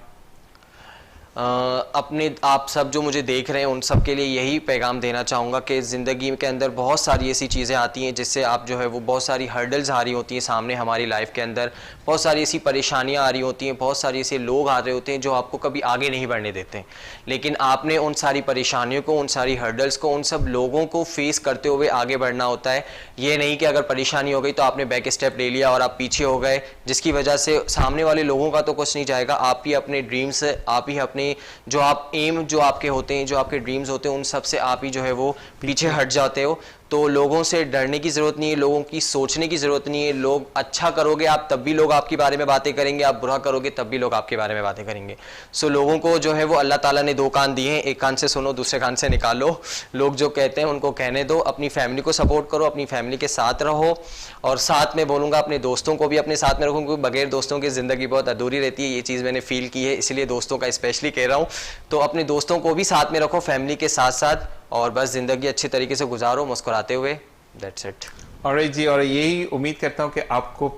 अपने आप सब जो मुझे देख रहे हैं उन सब के लिए यही पैगाम देना चाहूँगा कि ज़िंदगी के अंदर बहुत सारी ऐसी चीज़ें आती हैं जिससे आप जो है वो बहुत सारी हर्डल्स आ रही होती हैं सामने हमारी लाइफ के अंदर, बहुत सारी ऐसी परेशानियाँ आ रही होती हैं, बहुत सारे ऐसे लोग आ रहे होते हैं जो आपको कभी आगे नहीं बढ़ने देते हैं, लेकिन आपने उन सारी परेशानियों को, उन सारी हर्डल्स को, उन सब लोगों को फेस करते हुए आगे बढ़ना होता है। ये नहीं कि अगर परेशानी हो गई तो आपने बैक स्टेप ले लिया और आप पीछे हो गए, जिसकी वजह से सामने वाले लोगों का तो कुछ नहीं जाएगा, आप ही अपने ड्रीम्स, आप ही अपने जो आप एम जो आपके होते हैं, जो आपके ड्रीम्स होते हैं, उन सब से आप ही जो है वो पीछे हट जाते हो। तो लोगों से डरने की ज़रूरत नहीं है, लोगों की सोचने की ज़रूरत नहीं है। लोग अच्छा करोगे आप तब भी लोग आपके बारे में बातें करेंगे, आप बुरा करोगे तब भी लोग आपके बारे में बातें करेंगे। सो लोगों को जो है वो अल्लाह ताला ने दो कान दिए हैं, एक कान से सुनो दूसरे कान से निकालो। लोग जो कहते हैं उनको कहने दो, अपनी फैमिली को सपोर्ट करो, अपनी फैमिली के साथ रहो, और साथ में बोलूँगा अपने दोस्तों को भी अपने साथ में रखो, क्योंकि बगैर दोस्तों की ज़िंदगी बहुत अधूरी रहती है। ये चीज़ मैंने फील की है, इसलिए दोस्तों का स्पेशली कह रहा हूँ। तो अपने दोस्तों को भी साथ में रखो, फैमिली के साथ साथ, और बस ज़िंदगी अच्छी तरीके से गुजारो मुस्कुराते हुए। That's it. ऑलराइट जी, और यही उम्मीद करता हूँ कि आपको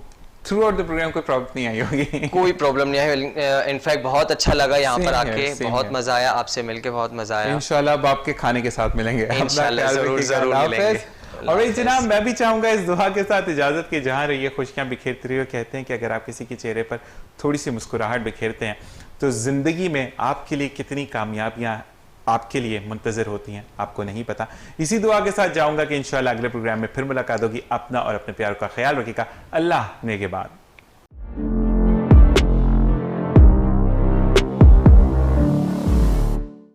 थ्रू आउट द प्रोग्राम कोई प्रॉब्लम नहीं आई होगी। कोई प्रॉब्लम नहीं है, इनफैक्ट बहुत अच्छा लगा यहाँ पर आके, बहुत मजा आया, आपसे मिलके बहुत मजा आया। इंशाल्लाह अब आपके खाने के साथ मिलेंगे, इंशाल्लाह जरूर मिलेंगे। और जनाब मैं भी चाहूंगा इस दुआ के साथ इजाजत के जहाँ रहिए खुशियाँ बिखेरते रहिए। कहते हैं कि अगर आप किसी के चेहरे पर थोड़ी सी मुस्कुराहट बिखेरते हैं तो जिंदगी में आपके लिए कितनी कामयाबियाँ आपके लिए मुंतजर होती हैं आपको नहीं पता। इसी दुआ के साथ जाऊंगा कि इंशाल्लाह अगले प्रोग्राम में फिर मुलाकात होगी। अपना और अपने प्यार का ख्याल रखिएगा। अल्लाह नेगेबान।